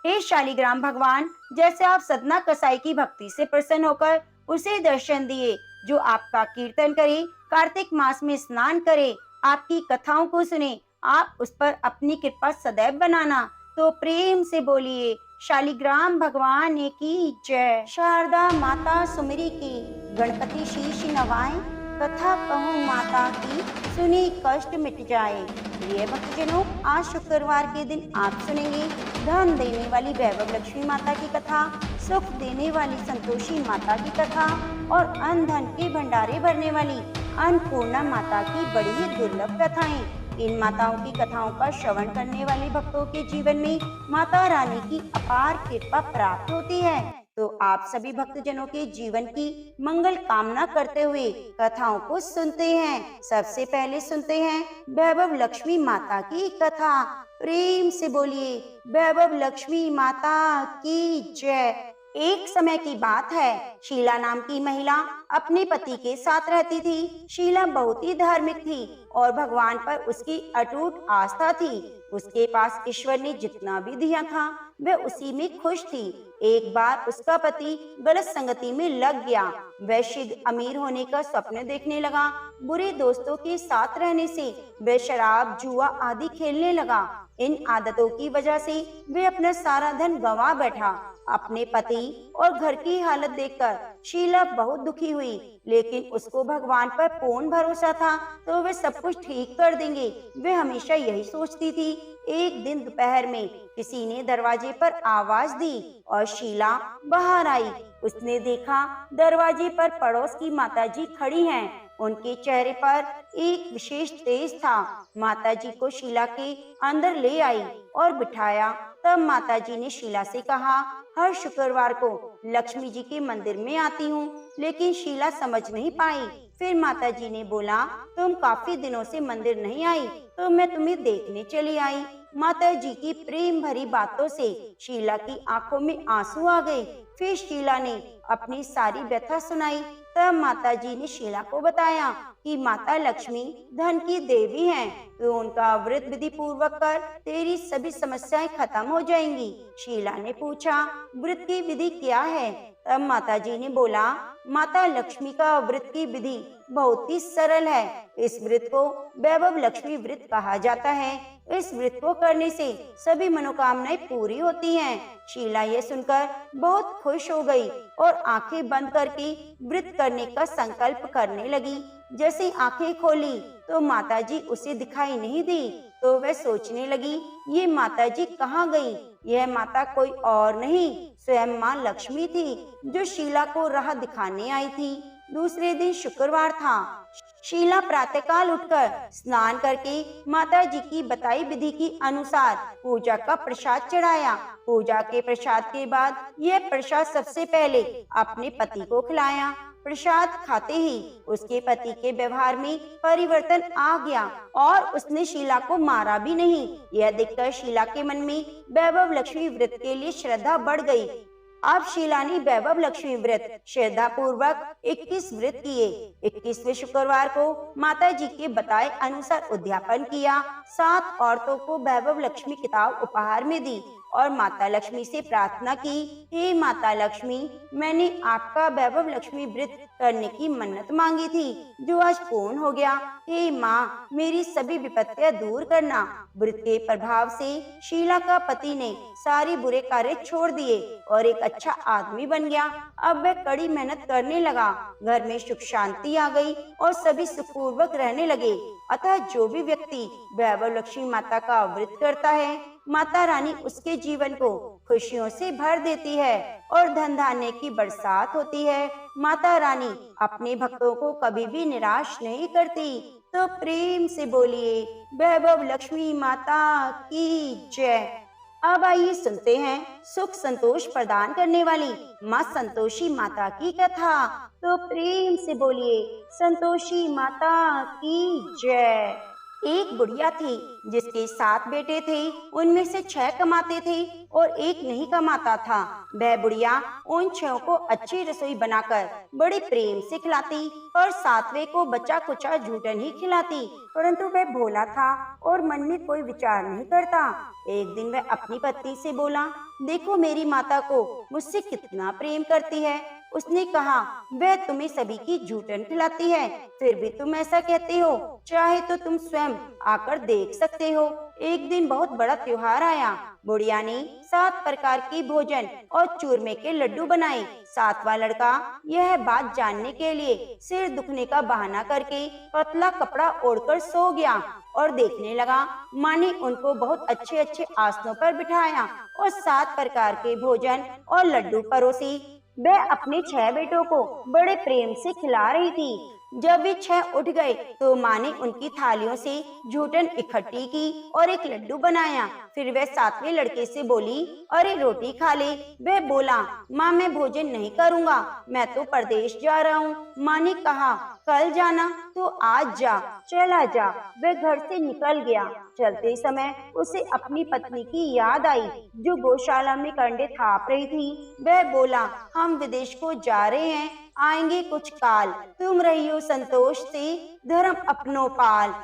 हे शालिग्राम भगवान, जैसे आप सदना कसाई की भक्ति से प्रसन्न होकर उसे दर्शन दिए, जो आपका कीर्तन करे, कार्तिक मास में स्नान करे, आपकी कथाओं को सुने, आप उस पर अपनी कृपा सदैव बनाना। तो प्रेम से बोलिए शालिग्राम भगवान की जय। शारदा माता सुमिरी की, गणपति शीश नवाए, कथा कहूँ माता की, सुनी कष्ट मिट जाए। प्रिय भक्तजनों, आज शुक्रवार के दिन आप सुनेंगे धन देने वाली वैभव लक्ष्मी माता की कथा, सुख देने वाली संतोषी माता की कथा और अन्न धन के भंडारे भरने वाली अन्नपूर्णा माता की बड़ी ही दुर्लभ कथाएं। इन माताओं की कथाओं का श्रवण करने वाले भक्तों के जीवन में माता रानी की अपार कृपा प्राप्त होती है। तो आप सभी भक्तजनों के जीवन की मंगल कामना करते हुए कथाओं को सुनते हैं। सबसे पहले सुनते हैं वैभव लक्ष्मी माता की कथा। प्रेम से बोलिए वैभव लक्ष्मी माता की जय। एक समय की बात है, शीला नाम की महिला अपने पति के साथ रहती थी। शीला बहुत ही धार्मिक थी और भगवान पर उसकी अटूट आस्था थी। उसके पास ईश्वर ने जितना भी दिया था वह उसी में खुश थी। एक बार उसका पति गलत संगति में लग गया। वह शीघ्र अमीर होने का स्वप्न देखने लगा। बुरे दोस्तों के साथ रहने से वह शराब जुआ आदि खेलने लगा। इन आदतों की वजह से वह अपना सारा धन गंवा बैठा। अपने पति और घर की हालत देखकर शीला बहुत दुखी हुई, लेकिन उसको भगवान पर पूर्ण भरोसा था तो वे सब कुछ ठीक कर देंगे। वे हमेशा यही सोचती थी। एक दिन दोपहर में किसी ने दरवाजे पर आवाज दी और शीला बाहर आई। उसने देखा दरवाजे पर पड़ोस की माताजी खड़ी हैं। उनके चेहरे पर एक विशेष तेज था। माताजी को शीला के अंदर ले आई और बिठाया। तब माताजी ने शीला से कहा, हर शुक्रवार को लक्ष्मी जी के मंदिर में आती हूँ। लेकिन शीला समझ नहीं पाई। फिर माताजी ने बोला, तुम काफी दिनों से मंदिर नहीं आई तो मैं तुम्हें देखने चली आई। माताजी की प्रेम भरी बातों से शीला की आंखों में आंसू आ गए। फिर शीला ने अपनी सारी व्यथा सुनाई। तब माताजी ने शीला को बताया कि माता लक्ष्मी धन की देवी हैं, तो उनका व्रत विधि पूर्वक कर तेरी सभी समस्याएं खत्म हो जाएंगी। शीला ने पूछा, व्रत की विधि क्या है? तब माताजी ने बोला, माता लक्ष्मी का व्रत की विधि बहुत ही सरल है। इस व्रत को वैभव लक्ष्मी व्रत कहा जाता है। इस व्रत को करने से सभी मनोकामनाएं पूरी होती हैं। शीला ये सुनकर बहुत खुश हो गई और आंखें बंद करके व्रत करने का संकल्प करने लगी। जैसे आंखें खोली तो माताजी उसे दिखाई नहीं दी, तो वह सोचने लगी, ये माताजी कहाँ गई? यह माता कोई और नहीं, स्वयं माँ लक्ष्मी थी जो शीला को राह दिखाने आई थी। दूसरे दिन शुक्रवार था। शीला प्रातःकाल उठकर स्नान करके माता जी की बताई विधि के अनुसार पूजा का प्रसाद चढ़ाया। पूजा के प्रसाद के बाद यह प्रसाद सबसे पहले अपने पति को खिलाया। प्रसाद खाते ही उसके पति के व्यवहार में परिवर्तन आ गया और उसने शीला को मारा भी नहीं। यह देखकर शीला के मन में वैभव लक्ष्मी व्रत के लिए श्रद्धा बढ़ गई। अब शीला ने वैभव लक्ष्मी व्रत श्रद्धा पूर्वक 21 व्रत किए। 21वें शुक्रवार को माता जी के बताए अनुसार उद्यापन किया। 7 औरतों को वैभव लक्ष्मी किताब उपहार में दी और माता लक्ष्मी से प्रार्थना की, हे माता लक्ष्मी, मैंने आपका वैभव लक्ष्मी व्रत करने की मन्नत मांगी थी जो आज पूर्ण हो गया। हे माँ, मेरी सभी विपत्तियां दूर करना। व्रत के प्रभाव से शीला का पति ने सारे बुरे कार्य छोड़ दिए और एक अच्छा आदमी बन गया। अब वह कड़ी मेहनत करने लगा। घर में सुख शांति आ गई और सभी सुखपूर्वक रहने लगे। अतः जो भी व्यक्ति वैभव लक्ष्मी माता का व्रत करता है, माता रानी उसके जीवन को खुशियों से भर देती है और धन धान्य की बरसात होती है। माता रानी अपने भक्तों को कभी भी निराश नहीं करती। तो प्रेम से बोलिए वैभव लक्ष्मी माता की जय। अब आइए सुनते हैं सुख संतोष प्रदान करने वाली माँ संतोषी माता की कथा। तो प्रेम से बोलिए संतोषी माता की जय। एक बुढ़िया थी जिसके 7 बेटे थे। उनमें से 6 कमाते थे और एक नहीं कमाता था। वह बुढ़िया उन 6 को अच्छी रसोई बनाकर बड़े प्रेम से खिलाती और 7वें को बचा कुचा झूठन ही खिलाती, परंतु वह भोला था और मन में कोई विचार नहीं करता। एक दिन वह अपनी पत्नी से बोला, देखो मेरी माता को मुझसे कितना प्रेम करती है। उसने कहा, वह तुम्हें सभी की झूठन खिलाती है, फिर भी तुम ऐसा कहते हो। चाहे तो तुम स्वयं आकर देख सकते हो। एक दिन बहुत बड़ा त्योहार आया। बुढ़िया ने 7 प्रकार के भोजन और चूरमे के लड्डू बनाए। 7वां लड़का यह बात जानने के लिए सिर दुखने का बहाना करके पतला कपड़ा ओढ़कर सो गया और देखने लगा। माँ ने उनको बहुत अच्छे अच्छे आसनों पर बिठाया और 7 प्रकार के भोजन और लड्डू परोसी। वह अपने 6 बेटों को बड़े प्रेम से खिला रही थी। जब वे 6 उठ गए तो माँ ने उनकी थालियों से झूठन इकट्ठी की और एक लड्डू बनाया। फिर वह 7वें लड़के से बोली, अरे रोटी खा ले। वह बोला, माँ मैं भोजन नहीं करूँगा, मैं तो परदेश जा रहा हूँ। माँ ने कहा, कल जाना तो आज जा, चला जा। वह घर से निकल गया। चलते समय उसे अपनी पत्नी की याद आई जो गौशाला में कंडे थाप रही थी। वह बोला, हम विदेश को जा रहे हैं, आएंगे कुछ काल, तुम रहियो संतोष से, धर्म अपनो पाल।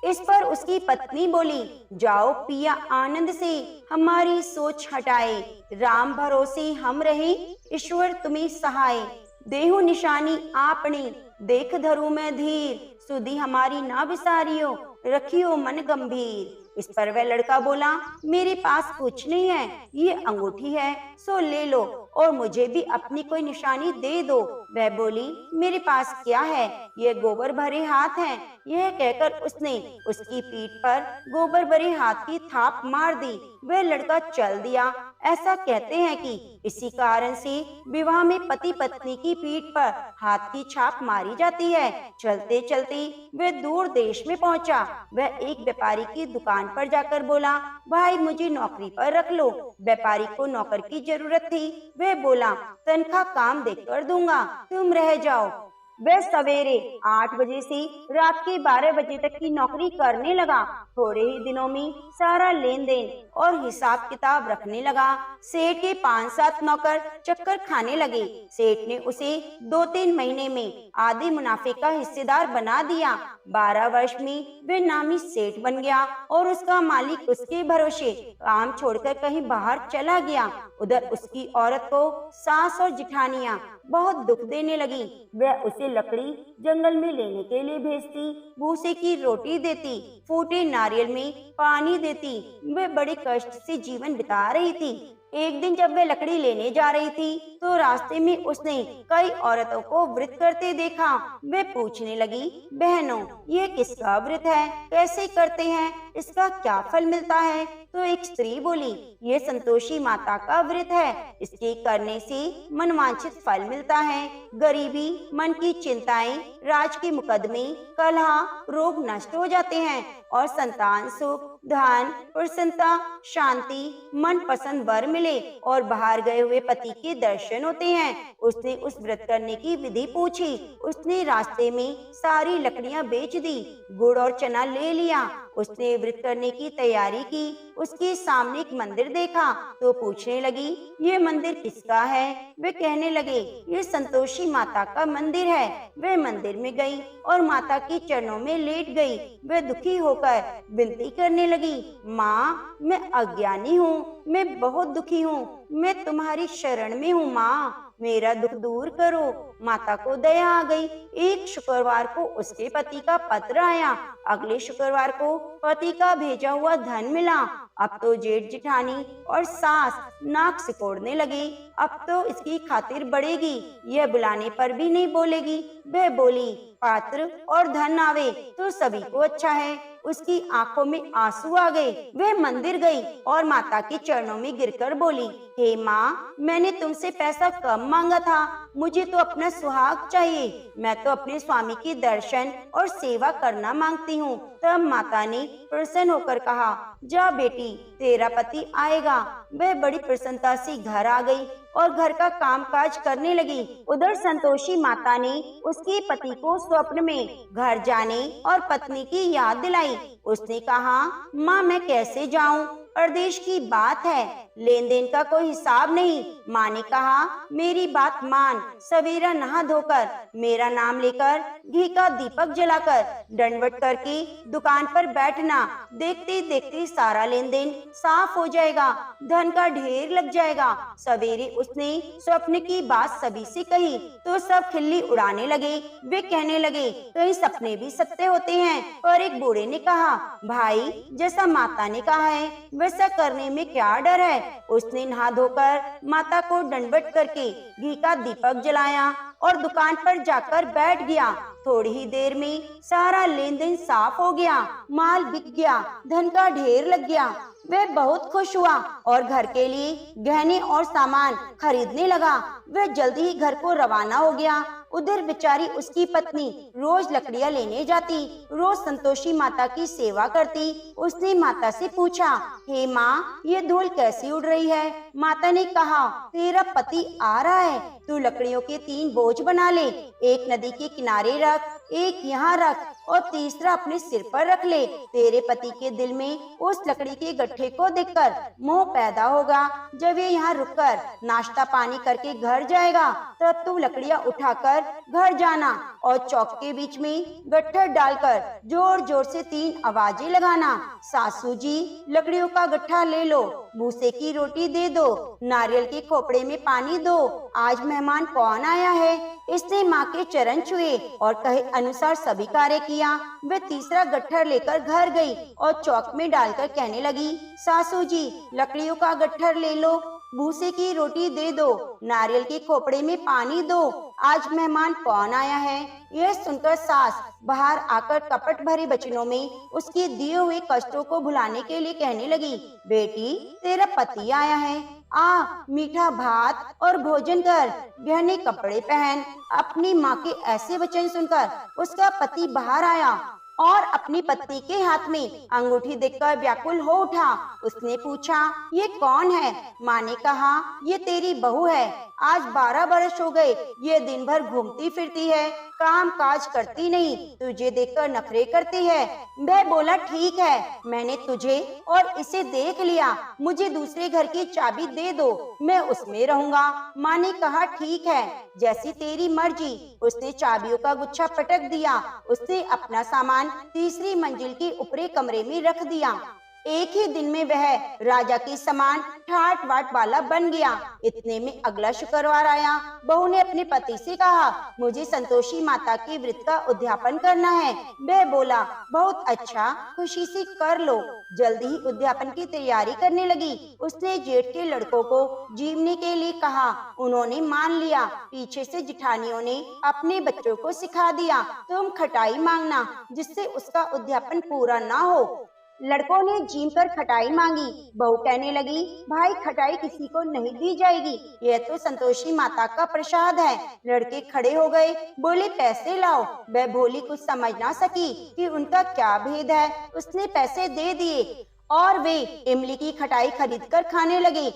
इस पर उसकी पत्नी बोली, जाओ पिया आनंद से, हमारी सोच हटाए, राम भरोसे हम रहे, ईश्वर तुम्हें सहाय। देहु निशानी आपनी, देख धरू मैं धीर, सुधी हमारी ना विसारियो, रखियो मन गंभीर। इस पर वह लड़का बोला, मेरे पास कुछ नहीं है, ये अंगूठी है सो ले लो और मुझे भी अपनी कोई निशानी दे दो। वह बोली, मेरे पास क्या है, ये गोबर भरे हाथ हैं। यह कहकर उसने उसकी पीठ पर गोबर भरे हाथ की थाप मार दी। वह लड़का चल दिया। ऐसा कहते हैं कि इसी कारण से विवाह में पति पत्नी की पीठ पर हाथ की छाप मारी जाती है। चलते चलते वह दूर देश में पहुंचा। वह एक व्यापारी की दुकान पर जाकर बोला, भाई मुझे नौकरी पर रख लो। व्यापारी को नौकर की जरूरत थी। वह बोला, तनख्वाह काम देकर दूंगा, तुम रह जाओ। वह सवेरे 8 बजे से रात के 12 बजे तक की नौकरी करने लगा। थोड़े ही दिनों में सारा लेन देन और हिसाब किताब रखने लगा। सेठ के 5-7 नौकर चक्कर खाने लगे। सेठ ने उसे 2-3 महीने में आधे मुनाफे का हिस्सेदार बना दिया। 12 वर्ष में वह नामी सेठ बन गया और उसका मालिक उसके भरोसे काम छोड़कर कहीं बाहर चला गया। उधर उसकी औरत को सास और जिठानियां बहुत दुख देने लगी। वह उसे लकड़ी जंगल में लेने के लिए भेजती, भूसे की रोटी देती, फूटे नारियल में पानी देती। वह बड़े कष्ट से जीवन बिता रही थी। एक दिन जब वह लकड़ी लेने जा रही थी तो रास्ते में उसने कई औरतों को व्रत करते देखा। वह पूछने लगी, बहनों ये किसका व्रत है, कैसे करते हैं, इसका क्या फल मिलता है? तो एक स्त्री बोली, ये संतोषी माता का व्रत है, इसके करने से मनवांछित फल मिलता है। गरीबी, मन की चिंताएं, राज के मुकदमे, कलह, रोग नष्ट हो जाते हैं और संतान सुख, धन, प्रसन्नता, शांति, मन पसंद वर मिले और बाहर गए हुए पति के दर्शन होते हैं। उसने उस व्रत करने की विधि पूछी। उसने रास्ते में सारी लकड़ियां बेच दी, गुड़ और चना ले लिया। उसने व्रत करने की तैयारी की। उसके सामने एक मंदिर देखा तो पूछने लगी, ये मंदिर किसका है? वे कहने लगे, ये संतोषी माता का मंदिर है। वह मंदिर में गई और माता के चरणों में लेट गई। वह दुखी होकर विनती करने लगी, माँ मैं अज्ञानी हूँ, मैं बहुत दुखी हूँ, मैं तुम्हारी शरण में हूँ माँ, मेरा दुख दूर करो। माता को दया आ गई। एक शुक्रवार को उसके पति का पत्र आया। अगले शुक्रवार को पति का भेजा हुआ धन मिला। अब तो जेठ जिठानी और सास नाक सिकोड़ने लगी। अब तो इसकी खातिर बढ़ेगी, यह बुलाने पर भी नहीं बोलेगी। वह बोली, पात्र और धन आवे तो सभी को अच्छा है। उसकी आंखों में आंसू आ गए। वह मंदिर गई और माता के चरणों में गिरकर बोली, हे माँ, मैंने तुमसे पैसा कम मांगा था, मुझे तो अपना सुहाग चाहिए। मैं तो अपने स्वामी की दर्शन और सेवा करना मांगती हूँ। तब माता ने प्रसन्न होकर कहा, जा बेटी, तेरा पति आएगा। वह बड़ी प्रसन्नता से घर आ गई और घर का कामकाज करने लगी। उधर संतोषी माता ने उसके पति को स्वप्न में घर जाने और पत्नी की याद दिलाई। उसने कहा, माँ मैं कैसे जाऊँ, परदेश की बात है, लेन देन का कोई हिसाब नहीं। माँ ने कहा, मेरी बात मान, सवेरा नहा धोकर मेरा नाम लेकर घी का दीपक जलाकर दंडवत करके दुकान पर बैठना। देखते देखते सारा लेन देन साफ हो जाएगा, धन का ढेर लग जाएगा। सवेरे उसने स्वप्न की बात सभी से कही तो सब खिल्ली उड़ाने लगे। वे कहने लगे, कई सपने भी सत्य होते हैं। पर एक बूढ़े ने कहा, भाई जैसा माता ने कहा है वैसा करने में क्या डर है। उसने नहा धोकर माता को दंडवत करके घी का दीपक जलाया और दुकान पर जाकर बैठ गया। थोड़ी ही देर में सारा लेन देन साफ हो गया, माल बिक गया, धन का ढेर लग गया। वह बहुत खुश हुआ और घर के लिए गहने और सामान खरीदने लगा। वह जल्दी ही घर को रवाना हो गया। उधर बेचारी उसकी पत्नी रोज लकड़ियां लेने जाती, रोज संतोषी माता की सेवा करती। उसने माता से पूछा, हे माँ, ये धूल कैसी उड़ रही है? माता ने कहा, तेरा पति आ रहा है, तू लकड़ियों के 3 बोझ बना ले, एक नदी के किनारे रख, एक यहाँ रख और तीसरा अपने सिर पर रख ले। तेरे पति के दिल में उस लकड़ी के गट्ठे को देखकर मोह पैदा होगा। जब ये यहाँ रुककर नाश्ता पानी करके घर जाएगा, तब तू लकड़ियाँ उठाकर घर जाना और चौक के बीच में गट्ठर डालकर जोर जोर से 3 आवाजें लगाना। सासू जी, लकड़ियों का गट्ठा ले लो, भूसे की रोटी दे दो, नारियल के खोपड़े में पानी दो, आज मेहमान कौन आया है? इसने माँ के चरण छुए और कहे अनुसार सभी कार्य किया। वे तीसरा गट्ठर लेकर घर गई और चौक में डालकर कहने लगी, सासू जी, लकड़ियों का गट्ठर ले लो, भूसे की रोटी दे दो, नारियल के खोपड़े में पानी दो, आज मेहमान कौन आया है? यह सुनकर सास बाहर आकर कपट भरे वचनों में उसके दिए हुए कष्टों को भुलाने के लिए कहने लगी, बेटी, तेरा पति आया है, आ मीठा भात और भोजन कर, गहने कपड़े पहन। अपनी माँ के ऐसे वचन सुनकर उसका पति बाहर आया और अपनी पत्नी के हाथ में अंगूठी देखकर व्याकुल हो उठा। उसने पूछा, ये कौन है? माँ ने कहा, ये तेरी बहू है, आज 12 बरस हो गए, ये दिन भर घूमती फिरती है, काम काज करती नहीं, तुझे देखकर नखरे करती है। वह बोला, ठीक है, मैंने तुझे और इसे देख लिया, मुझे दूसरे घर की चाबी दे दो, मैं उसमें रहूंगा। माँ ने कहा, ठीक है, जैसी तेरी मर्जी। उसने चाबियों का गुच्छा पटक दिया। उसने अपना सामान तीसरी मंजिल के ऊपरी कमरे में रख दिया। एक ही दिन में वह राजा के समान ठाट बाट वाला बन गया। इतने में अगला शुक्रवार आया। बहू ने अपने पति से कहा, मुझे संतोषी माता के व्रत का उद्यापन करना है। वह बोला, बहुत अच्छा, खुशी से कर लो। जल्दी ही उद्यापन की तैयारी करने लगी। उसने जेठ के लड़कों को जीवने के लिए कहा, उन्होंने मान लिया। पीछे से जिठानियों ने अपने बच्चों को सिखा दिया, तुम खटाई मांगना जिससे उसका उद्यापन पूरा ना हो। लड़कों ने जीम कर खटाई मांगी। बहू कहने लगी, भाई, खटाई किसी को नहीं दी जाएगी, यह तो संतोषी माता का प्रसाद है। लड़के खड़े हो गए, बोले, पैसे लाओ। वह भोली कुछ समझ ना सकी कि उनका क्या भेद है। उसने पैसे दे दिए और वे इमली की खटाई खरीद कर खाने लगे।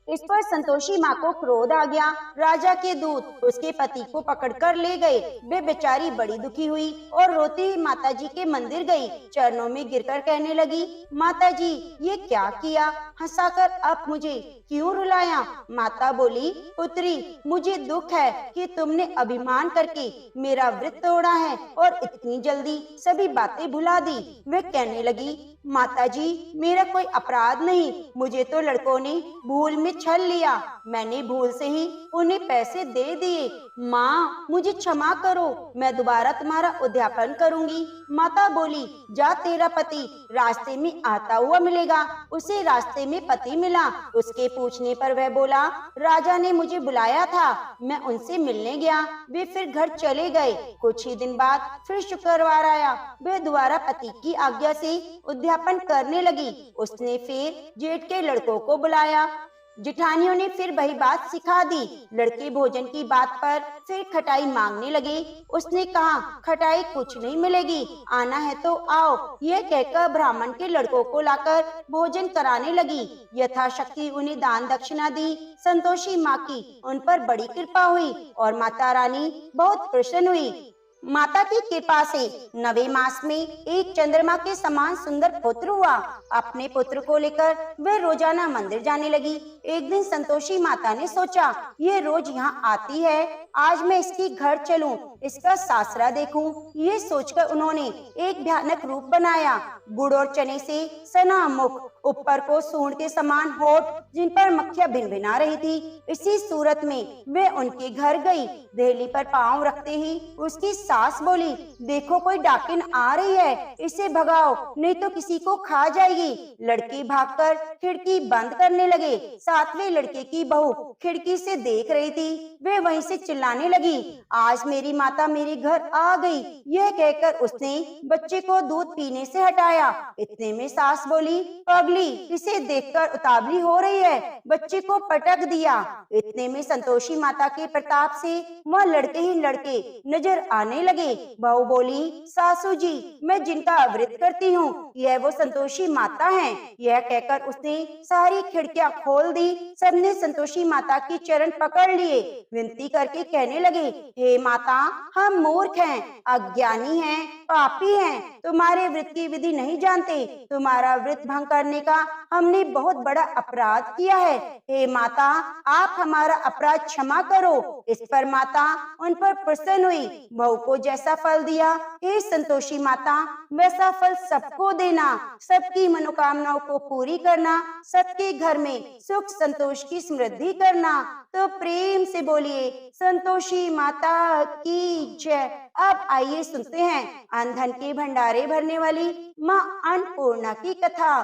इस पर संतोषी माँ को क्रोध आ गया। राजा के दूत उसके पति को पकड़कर ले गए। वे बेचारी बड़ी दुखी हुई और रोती हुई माता जी के मंदिर गई। चरणों में गिरकर कहने लगी, माता जी, ये क्या किया? हंसाकर अब मुझे क्यों रुलाया? माता बोली, पुत्री, मुझे दुख है कि तुमने अभिमान करके मेरा व्रत तोड़ा है और इतनी जल्दी सभी बातें भुला दी। वे कहने लगी, माता जी, मेरा कोई अपराध नहीं, मुझे तो लड़कों ने भूल में छल लिया, मैंने भूल से ही उन्हें पैसे दे दिए। माँ, मुझे क्षमा करो, मैं दोबारा तुम्हारा उद्यापन करूंगी। माता बोली, जा, तेरा पति रास्ते में आता हुआ मिलेगा। उसे रास्ते में पति मिला। उसके पूछने पर वह बोला, राजा ने मुझे बुलाया था, मैं उनसे मिलने गया। वे फिर घर चले गए। कुछ ही दिन बाद फिर शुक्रवार आया। वे दोबारा पति की आज्ञा से उद्यापन करने लगी। उसने फिर जेठ के लड़कों को बुलाया। जिठानियों ने फिर वही बात सिखा दी। लड़के भोजन की बात पर फिर खटाई मांगने लगे। उसने कहा, खटाई कुछ नहीं मिलेगी, आना है तो आओ। यह कहकर ब्राह्मण के लड़कों को लाकर भोजन कराने लगी। यथाशक्ति उन्हें दान दक्षिणा दी। संतोषी माँ की उन पर बड़ी कृपा हुई और माता रानी बहुत प्रसन्न हुई। माता की कृपा से 9वें मास में एक चंद्रमा के समान सुंदर पुत्र हुआ। अपने पुत्र को लेकर वह रोजाना मंदिर जाने लगी। एक दिन संतोषी माता ने सोचा, ये रोज यहाँ आती है, आज मैं इसके घर चलूं, इसका सासरा देखूं। ये सोचकर उन्होंने एक भयानक रूप बनाया। गुड़ और चने से सना मुख, ऊपर को सूंड के समान होठ, जिन पर मक्खियां भिनभिना रही थी। इसी सूरत में वे उनके घर गई। देहली पर पांव रखते ही उसकी सास बोली, देखो, कोई डाकिन आ रही है, इसे भगाओ, नहीं तो किसी को खा जाएगी। लड़के भागकर खिड़की बंद करने लगे। 7वें लड़के की बहू खिड़की से देख रही थी। वे वहीं से चिल्लाने लगी, आज मेरी माता मेरे घर आ गई। यह कहकर उसने बच्चे को दूध पीने से हटाया। इतने में सास बोली, पगली पगली, इसे देखकर उतावली हो रही है, बच्चे को पटक दिया। इतने में संतोषी माता के प्रताप से वह लड़के ही लड़के नजर आने लगे। बहू बोली, सासू जी, मैं जिनका व्रत करती हूँ यह वो संतोषी माता हैं। यह कहकर उसने सारी खिड़कियां खोल दी। सबने संतोषी माता की चरण पकड़ लिए, विनती करके कहने लगे, हे माता, हम मूर्ख हैं, अज्ञानी हैं, पापी हैं, तुम्हारे व्रत की विधि नहीं जानते। तुम्हारा व्रत भंग करने का हमने बहुत बड़ा अपराध किया है। हे माता, आप हमारा अपराध क्षमा करो। इस पर माता उन पर प्रसन्न हुई, बहू को जैसा फल दिया, हे संतोषी माता, वैसा फल सबको देना, सबकी मनोकामनाओं को पूरी करना, सबके घर में सुख संतोष की समृद्धि करना। तो प्रेम से बोलिए, संतोषी माता की जय। अब आइए सुनते हैं अनधन के भंडारे भरने वाली माँ अन्नपूर्णा की कथा।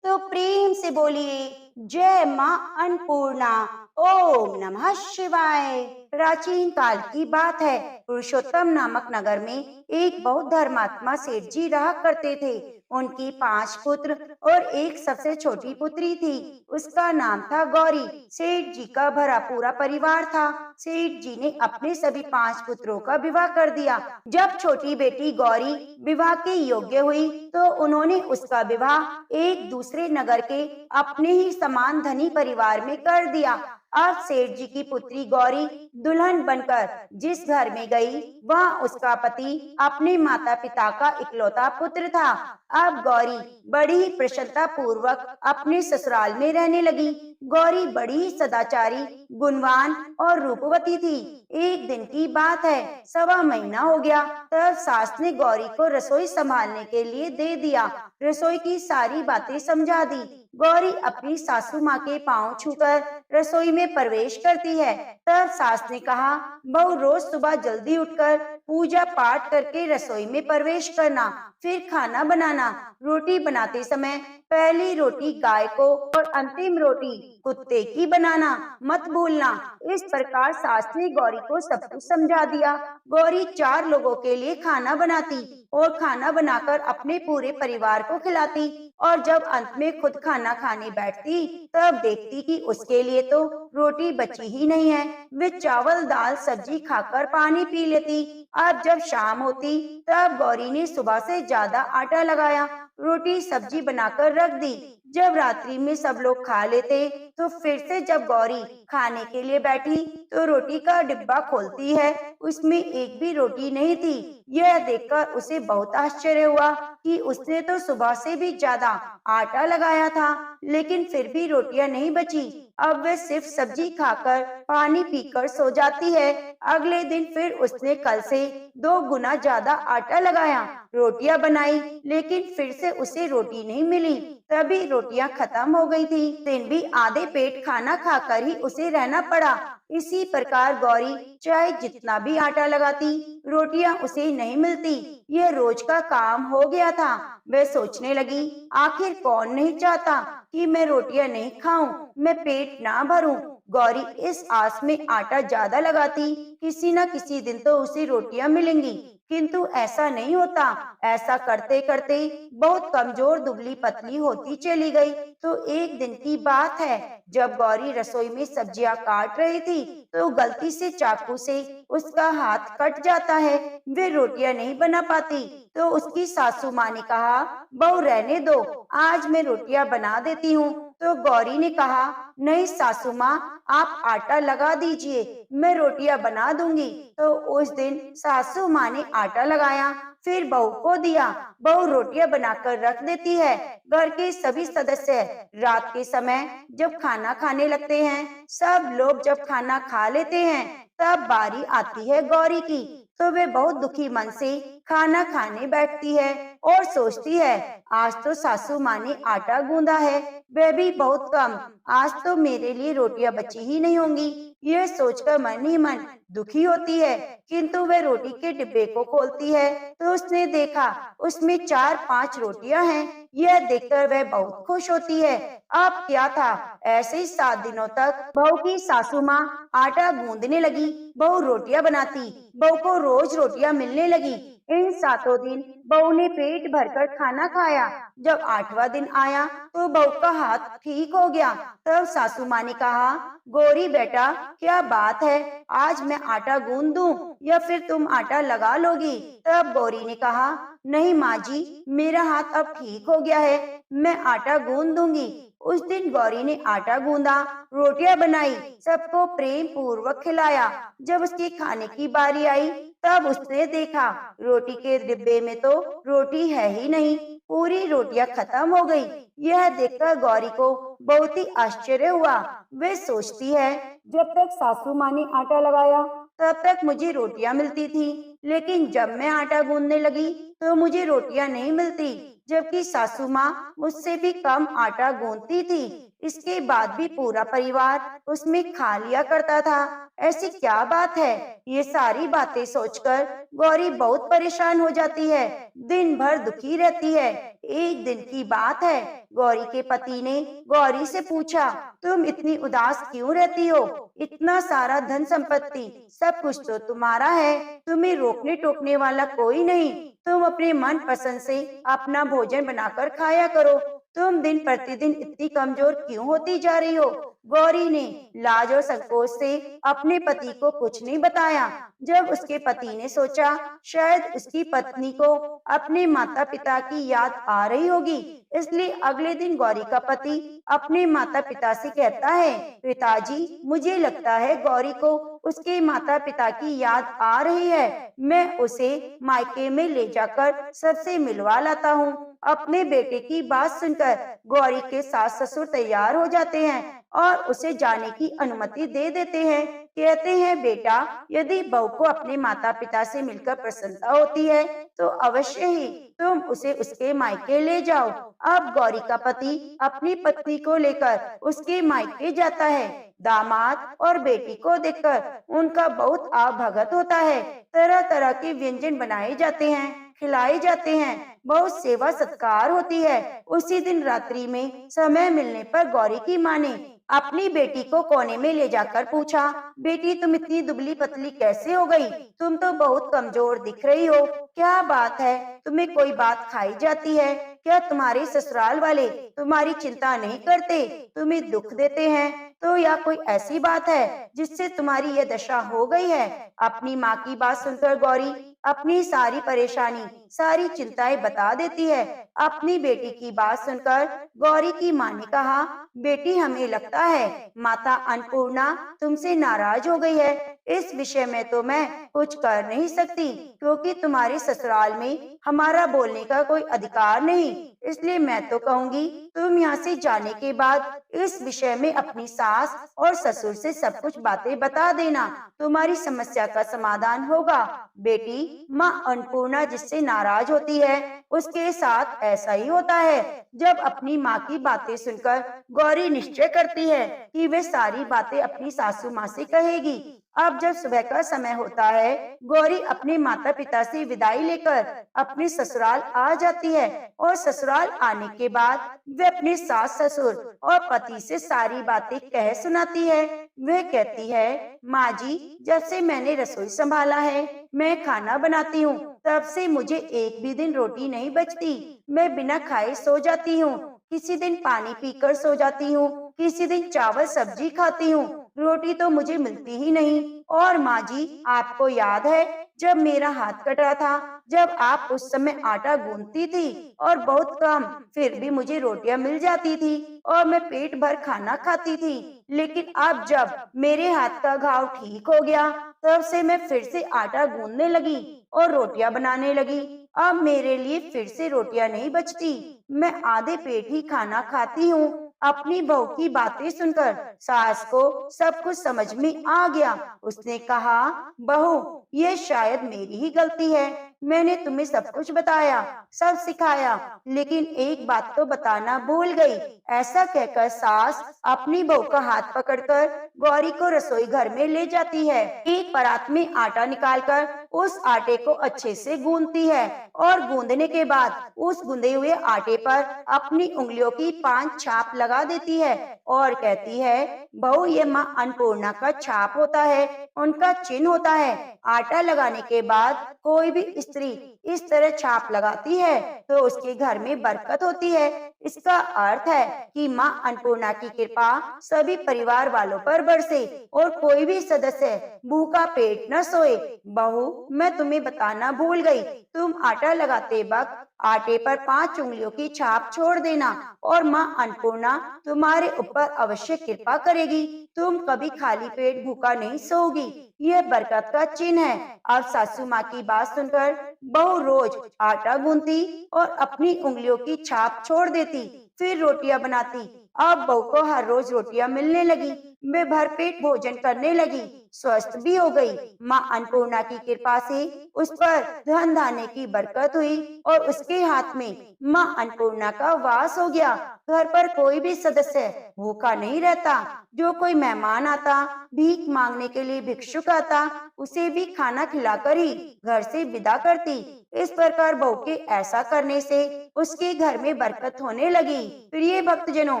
तो प्रेम से बोलिए, जय माँ अन्नपूर्णा। ओम नमः शिवाय। प्राचीन काल की बात है, पुरुषोत्तम नामक नगर में एक बहुत धर्मात्मा सेठ जी रहा करते थे। उनकी 5 पुत्र और एक सबसे छोटी पुत्री थी। उसका नाम था गौरी। सेठ जी का भरा पूरा परिवार था। सेठ जी ने अपने सभी 5 पुत्रों का विवाह कर दिया। जब छोटी बेटी गौरी विवाह के योग्य हुई तो उन्होंने उसका विवाह एक दूसरे नगर के अपने ही समान धनी परिवार में कर दिया। अब सेठ जी की पुत्री गौरी दुल्हन बनकर जिस घर में गई, वहाँ उसका पति अपने माता पिता का इकलौता पुत्र था। अब गौरी बड़ी ही प्रसन्नता पूर्वक अपने ससुराल में रहने लगी। गौरी बड़ी ही सदाचारी, गुणवान और रूपवती थी। एक दिन की बात है, 1.25 महीना हो गया, तब सास ने गौरी को रसोई संभालने के लिए दे दिया। रसोई की सारी बातें समझा दी। गौरी अपनी सासू माँ के पांव छूकर रसोई में प्रवेश करती है। तब सास ने कहा, बहू रोज सुबह जल्दी उठकर पूजा पाठ करके रसोई में प्रवेश करना, फिर खाना बनाना। रोटी बनाते समय पहली रोटी गाय को और अंतिम रोटी कुत्ते की बनाना मत भूलना। इस प्रकार सास ने गौरी को सब कुछ समझा दिया। गौरी 4 लोगों के लिए खाना बनाती और खाना बनाकर अपने पूरे परिवार को खिलाती, और जब अंत में खुद खाना खाने बैठती तब देखती कि उसके लिए तो रोटी बची ही नहीं है। वे चावल दाल सब्जी खाकर पानी पी लेती। अब जब शाम होती तब गौरी ने सुबह से ज्यादा आटा लगाया, रोटी सब्जी बनाकर रख दी। जब रात्रि में सब लोग खा लेते तो फिर से जब गौरी खाने के लिए बैठी तो रोटी का डिब्बा खोलती है, उसमें एक भी रोटी नहीं थी। यह देखकर उसे बहुत आश्चर्य हुआ कि उसने तो सुबह से भी ज्यादा आटा लगाया था, लेकिन फिर भी रोटियां नहीं बची। अब वह सिर्फ सब्जी खाकर पानी पीकर सो जाती है। अगले दिन फिर उसने कल से 2 गुना ज्यादा आटा लगाया, रोटियां बनाई, लेकिन फिर से उसे रोटी नहीं मिली। तभी रोटियां खत्म हो गई थी। दिन भी आधे पेट खाना खाकर ही उसे रहना पड़ा। इसी प्रकार गौरी चाहे जितना भी आटा लगाती, रोटियां उसे नहीं मिलती। यह रोज का काम हो गया था। वह सोचने लगी, आखिर कौन नहीं चाहता कि मैं रोटियां नहीं खाऊं, मैं पेट ना भरूं। गौरी इस आस में आटा ज्यादा लगाती, किसी न किसी दिन तो उसे रोटियां मिलेंगी, किंतु ऐसा नहीं होता। ऐसा करते करते बहुत कमजोर दुबली पतली होती चली गई। तो एक दिन की बात है, जब गौरी रसोई में सब्जियां काट रही थी तो गलती से चाकू से उसका हाथ कट जाता है। वे रोटियां नहीं बना पाती। तो उसकी सासू माँ ने कहा, बहू रहने दो, आज मैं रोटियां बना देती हूँ। तो गौरी ने कहा, नहीं सासू माँ, आप आटा लगा दीजिए, मैं रोटियां बना दूंगी। तो उस दिन सासू माँ ने आटा लगाया, फिर बहू को दिया। बहू रोटियां बनाकर रख देती है। घर के सभी सदस्य रात के समय जब खाना खाने लगते हैं, सब लोग जब खाना खा लेते हैं, तब बारी आती है गौरी की। तो वे बहुत दुखी मन से खाना खाने बैठती है और सोचती है, आज तो सासू माँ ने आटा गूंदा है, वह भी बहुत कम, आज तो मेरे लिए रोटियां बची ही नहीं होंगी। यह सोचकर मन ही मन दुखी होती है। किंतु वह रोटी के डिब्बे को खोलती है तो उसने देखा उसमें 4-5 रोटियां हैं। यह देखकर वह बहुत खुश होती है। अब क्या था, ऐसे ही 7 दिनों तक बहू की सासू माँ आटा गूंदने लगी, बहू रोटियां बनाती, बहू को रोज रोटियां मिलने लगी। इन 7 दिन बहू ने पेट भरकर खाना खाया। जब 8वां दिन आया तो बहू का हाथ ठीक हो गया। तब सासू माँ ने कहा, गौरी बेटा, क्या बात है, आज मैं आटा गूंद दूं या फिर तुम आटा लगा लोगी? तब गौरी ने कहा, नहीं माँ जी, मेरा हाथ अब ठीक हो गया है, मैं आटा गूंद दूंगी। उस दिन गौरी ने आटा गूंदा, रोटियां बनाई, सबको प्रेम पूर्वक खिलाया। जब उसके खाने की बारी आई तब उसने देखा रोटी के डिब्बे में तो रोटी है ही नहीं, पूरी रोटियां खत्म हो गई। यह देखकर गौरी को बहुत ही आश्चर्य हुआ। वे सोचती है, जब तक सासू माँ ने आटा लगाया तब तक मुझे रोटियां मिलती थी, लेकिन जब मैं आटा गूंदने लगी तो मुझे रोटियां नहीं मिलती, जबकि सासू माँ मुझसे भी कम आटा गूंदती थी। इसके बाद भी पूरा परिवार उसमें खा लिया करता था। ऐसी क्या बात है? ये सारी बातें सोचकर गौरी बहुत परेशान हो जाती है, दिन भर दुखी रहती है। एक दिन की बात है, गौरी के पति ने गौरी से पूछा, तुम इतनी उदास क्यों रहती हो? इतना सारा धन संपत्ति, सब कुछ तो तुम्हारा है, तुम्हें रोकने टोकने वाला कोई नहीं। तुम अपने मन पसंद से अपना भोजन बनाकर खाया करो। तुम दिन प्रतिदिन इतनी कमजोर क्यों होती जा रही हो? गौरी ने लाज और संकोच से अपने पति को कुछ नहीं बताया। जब उसके पति ने सोचा शायद उसकी पत्नी को अपने माता पिता की याद आ रही होगी, इसलिए अगले दिन गौरी का पति अपने माता पिता से कहता है, पिताजी, मुझे लगता है गौरी को उसके माता पिता की याद आ रही है, मैं उसे मायके में ले जाकर सबसे मिलवा लाता हूँ। अपने बेटे की बात सुनकर गौरी के सास ससुर तैयार हो जाते हैं और उसे जाने की अनुमति दे देते हैं। कहते हैं, बेटा, यदि बहू को अपने माता पिता से मिलकर प्रसन्नता होती है तो अवश्य ही तुम उसे उसके मायके ले जाओ। अब गौरी का पति अपनी पत्नी को लेकर उसके मायके जाता है। दामाद और बेटी को देखकर उनका बहुत आवभगत होता है। तरह तरह के व्यंजन बनाए जाते हैं, खिलाए जाते हैं, बहुत सेवा सत्कार होती है। उसी दिन रात्रि में समय मिलने पर गौरी की माँ ने अपनी बेटी को कोने में ले जाकर पूछा, बेटी, तुम इतनी दुबली पतली कैसे हो गई? तुम तो बहुत कमजोर दिख रही हो, क्या बात है? तुम्हें कोई बात खाई जाती है? क्या तुम्हारे ससुराल वाले तुम्हारी चिंता नहीं करते, तुम्हें दुख देते हैं? तो या कोई ऐसी बात है जिससे तुम्हारी यह दशा हो गई है? अपनी माँ की बात सुनकर गौरी अपनी सारी परेशानी, सारी चिंताएं बता देती है। अपनी बेटी की बात सुनकर गौरी की माँ ने कहा, बेटी, हमें लगता है माता अन्नपूर्णा तुमसे नाराज हो गई है। इस विषय में तो मैं कुछ कर नहीं सकती, क्योंकि तुम्हारे ससुराल में हमारा बोलने का कोई अधिकार नहीं। इसलिए मैं तो कहूँगी, तुम यहाँ से जाने के बाद इस विषय में अपनी सास और ससुर से सब कुछ बातें बता देना, तुम्हारी समस्या का समाधान होगा। बेटी, माँ अन्नपूर्णा जिससे नाराज होती है उसके साथ ऐसा ही होता है। जब अपनी माँ की बातें सुनकर गौरी निश्चय करती है कि वे सारी बातें अपनी सासू माँ से कहेगी। अब जब सुबह का समय होता है, गौरी अपने माता पिता से विदाई लेकर अपने ससुराल आ जाती है और ससुराल आने के बाद वे अपने सास ससुर और पति से सारी बातें कह सुनाती है। वह कहती है, माँ जी, जब से मैंने रसोई संभाला है, मैं खाना बनाती हूँ, तब से मुझे एक भी दिन रोटी नहीं बचती। मैं बिना खाए सो जाती हूँ, किसी दिन पानी पीकर सो जाती हूँ, किसी दिन चावल सब्जी खाती हूँ, रोटी तो मुझे मिलती ही नहीं। और माँ जी, आपको याद है जब मेरा हाथ कट रहा था, जब आप उस समय आटा गूंथती थी और बहुत कम, फिर भी मुझे रोटियां मिल जाती थी और मैं पेट भर खाना खाती थी। लेकिन अब जब मेरे हाथ का घाव ठीक हो गया, तब से मैं फिर से आटा गूंदने लगी और रोटियां बनाने लगी। अब मेरे लिए फिर से रोटियां नहीं बचती, मैं आधे पेट ही खाना खाती हूँ। अपनी बहू की बातें सुनकर सास को सब कुछ समझ में आ गया। उसने कहा, बहू, ये शायद मेरी ही गलती है, मैंने तुम्हें सब कुछ बताया, सब सिखाया, लेकिन एक बात तो बताना भूल गई। ऐसा कहकर सास अपनी बहू का हाथ पकड़कर गौरी को रसोई घर में ले जाती है। एक परात में आटा निकालकर उस आटे को अच्छे से गूंदती है और गूंदने के बाद उस गूंदे हुए आटे पर अपनी उंगलियों की 5 छाप लगा देती है और कहती है, बहू, ये माँ अन्नपूर्णा का छाप होता है, उनका चिन्ह होता है। आटा लगाने के बाद कोई भी स्त्री इस तरह छाप लगाती है तो उसके घर में बरकत होती है। इसका अर्थ है कि माँ अन्नपूर्णा की कृपा सभी परिवार वालों पर बरसे और कोई भी सदस्य भूखा पेट न सोए। बहू, मैं तुम्हें बताना भूल गई, तुम आटा लगाते वक्त आटे पर 5 उंगलियों की छाप छोड़ देना और माँ अन्नपूर्णा तुम्हारे ऊपर अवश्य कृपा करेगी। तुम कभी खाली पेट भूखा नहीं सोओगी। यह बरकत का चिन्ह है। अब सासू माँ की बात सुनकर बहू रोज आटा गूंथती और अपनी उंगलियों की छाप छोड़ देती, फिर रोटियां बनाती। अब बहू को हर रोज रोटियां मिलने लगी। वे भरपेट भोजन करने लगी, स्वस्थ भी हो गई। माँ अन्नपूर्णा की कृपा से उस पर धन धान्य की बरकत हुई और उसके हाथ में माँ अन्नपूर्णा का वास हो गया। घर पर कोई भी सदस्य भूखा नहीं रहता। जो कोई मेहमान आता, भीख मांगने के लिए भिक्षुक आता, उसे भी खाना खिलाकर ही घर से विदा करती। इस प्रकार बहू के ऐसा करने से उसके घर में बरकत होने लगी। प्रिय भक्तजनों,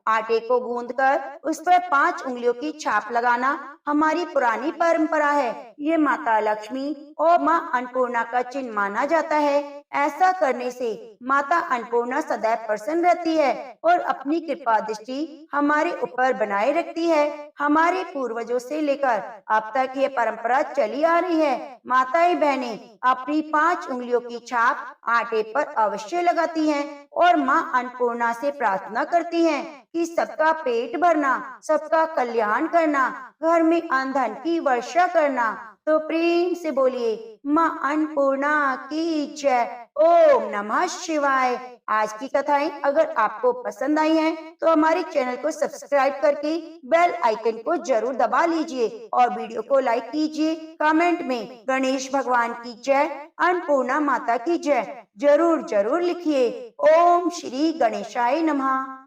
आटे को गूंथकर उस पर 5 उंगलियों की छाप लगाना हमारी पुरानी परंपरा है। ये माता लक्ष्मी और माँ अन्नपूर्णा का चिन्ह माना जाता है। ऐसा करने से माता अन्नपूर्णा सदैव प्रसन्न रहती है और अपनी कृपा दृष्टि हमारे ऊपर बनाए रखती है। हमारे पूर्वजों से लेकर अब तक ये परंपरा चली आ रही है। माताएं बहनें अपनी 5 उंगलियों की छाप आटे पर अवश्य लगाती हैं और माँ अन्नपूर्णा से प्रार्थना करती हैं कि सबका पेट भरना, सबका कल्याण करना, घर में अन्न धन की वर्षा करना। तो प्रेम से बोलिए माँ अन्नपूर्णा की जय। ओम नमः शिवाय। आज की कथाएं अगर आपको पसंद आई हैं, तो हमारे चैनल को सब्सक्राइब करके बेल आइकन को जरूर दबा लीजिए और वीडियो को लाइक कीजिए। कमेंट में गणेश भगवान की जय, अन्नपूर्णा माता की जय जरूर जरूर लिखिए। ओम श्री गणेशाय नमः।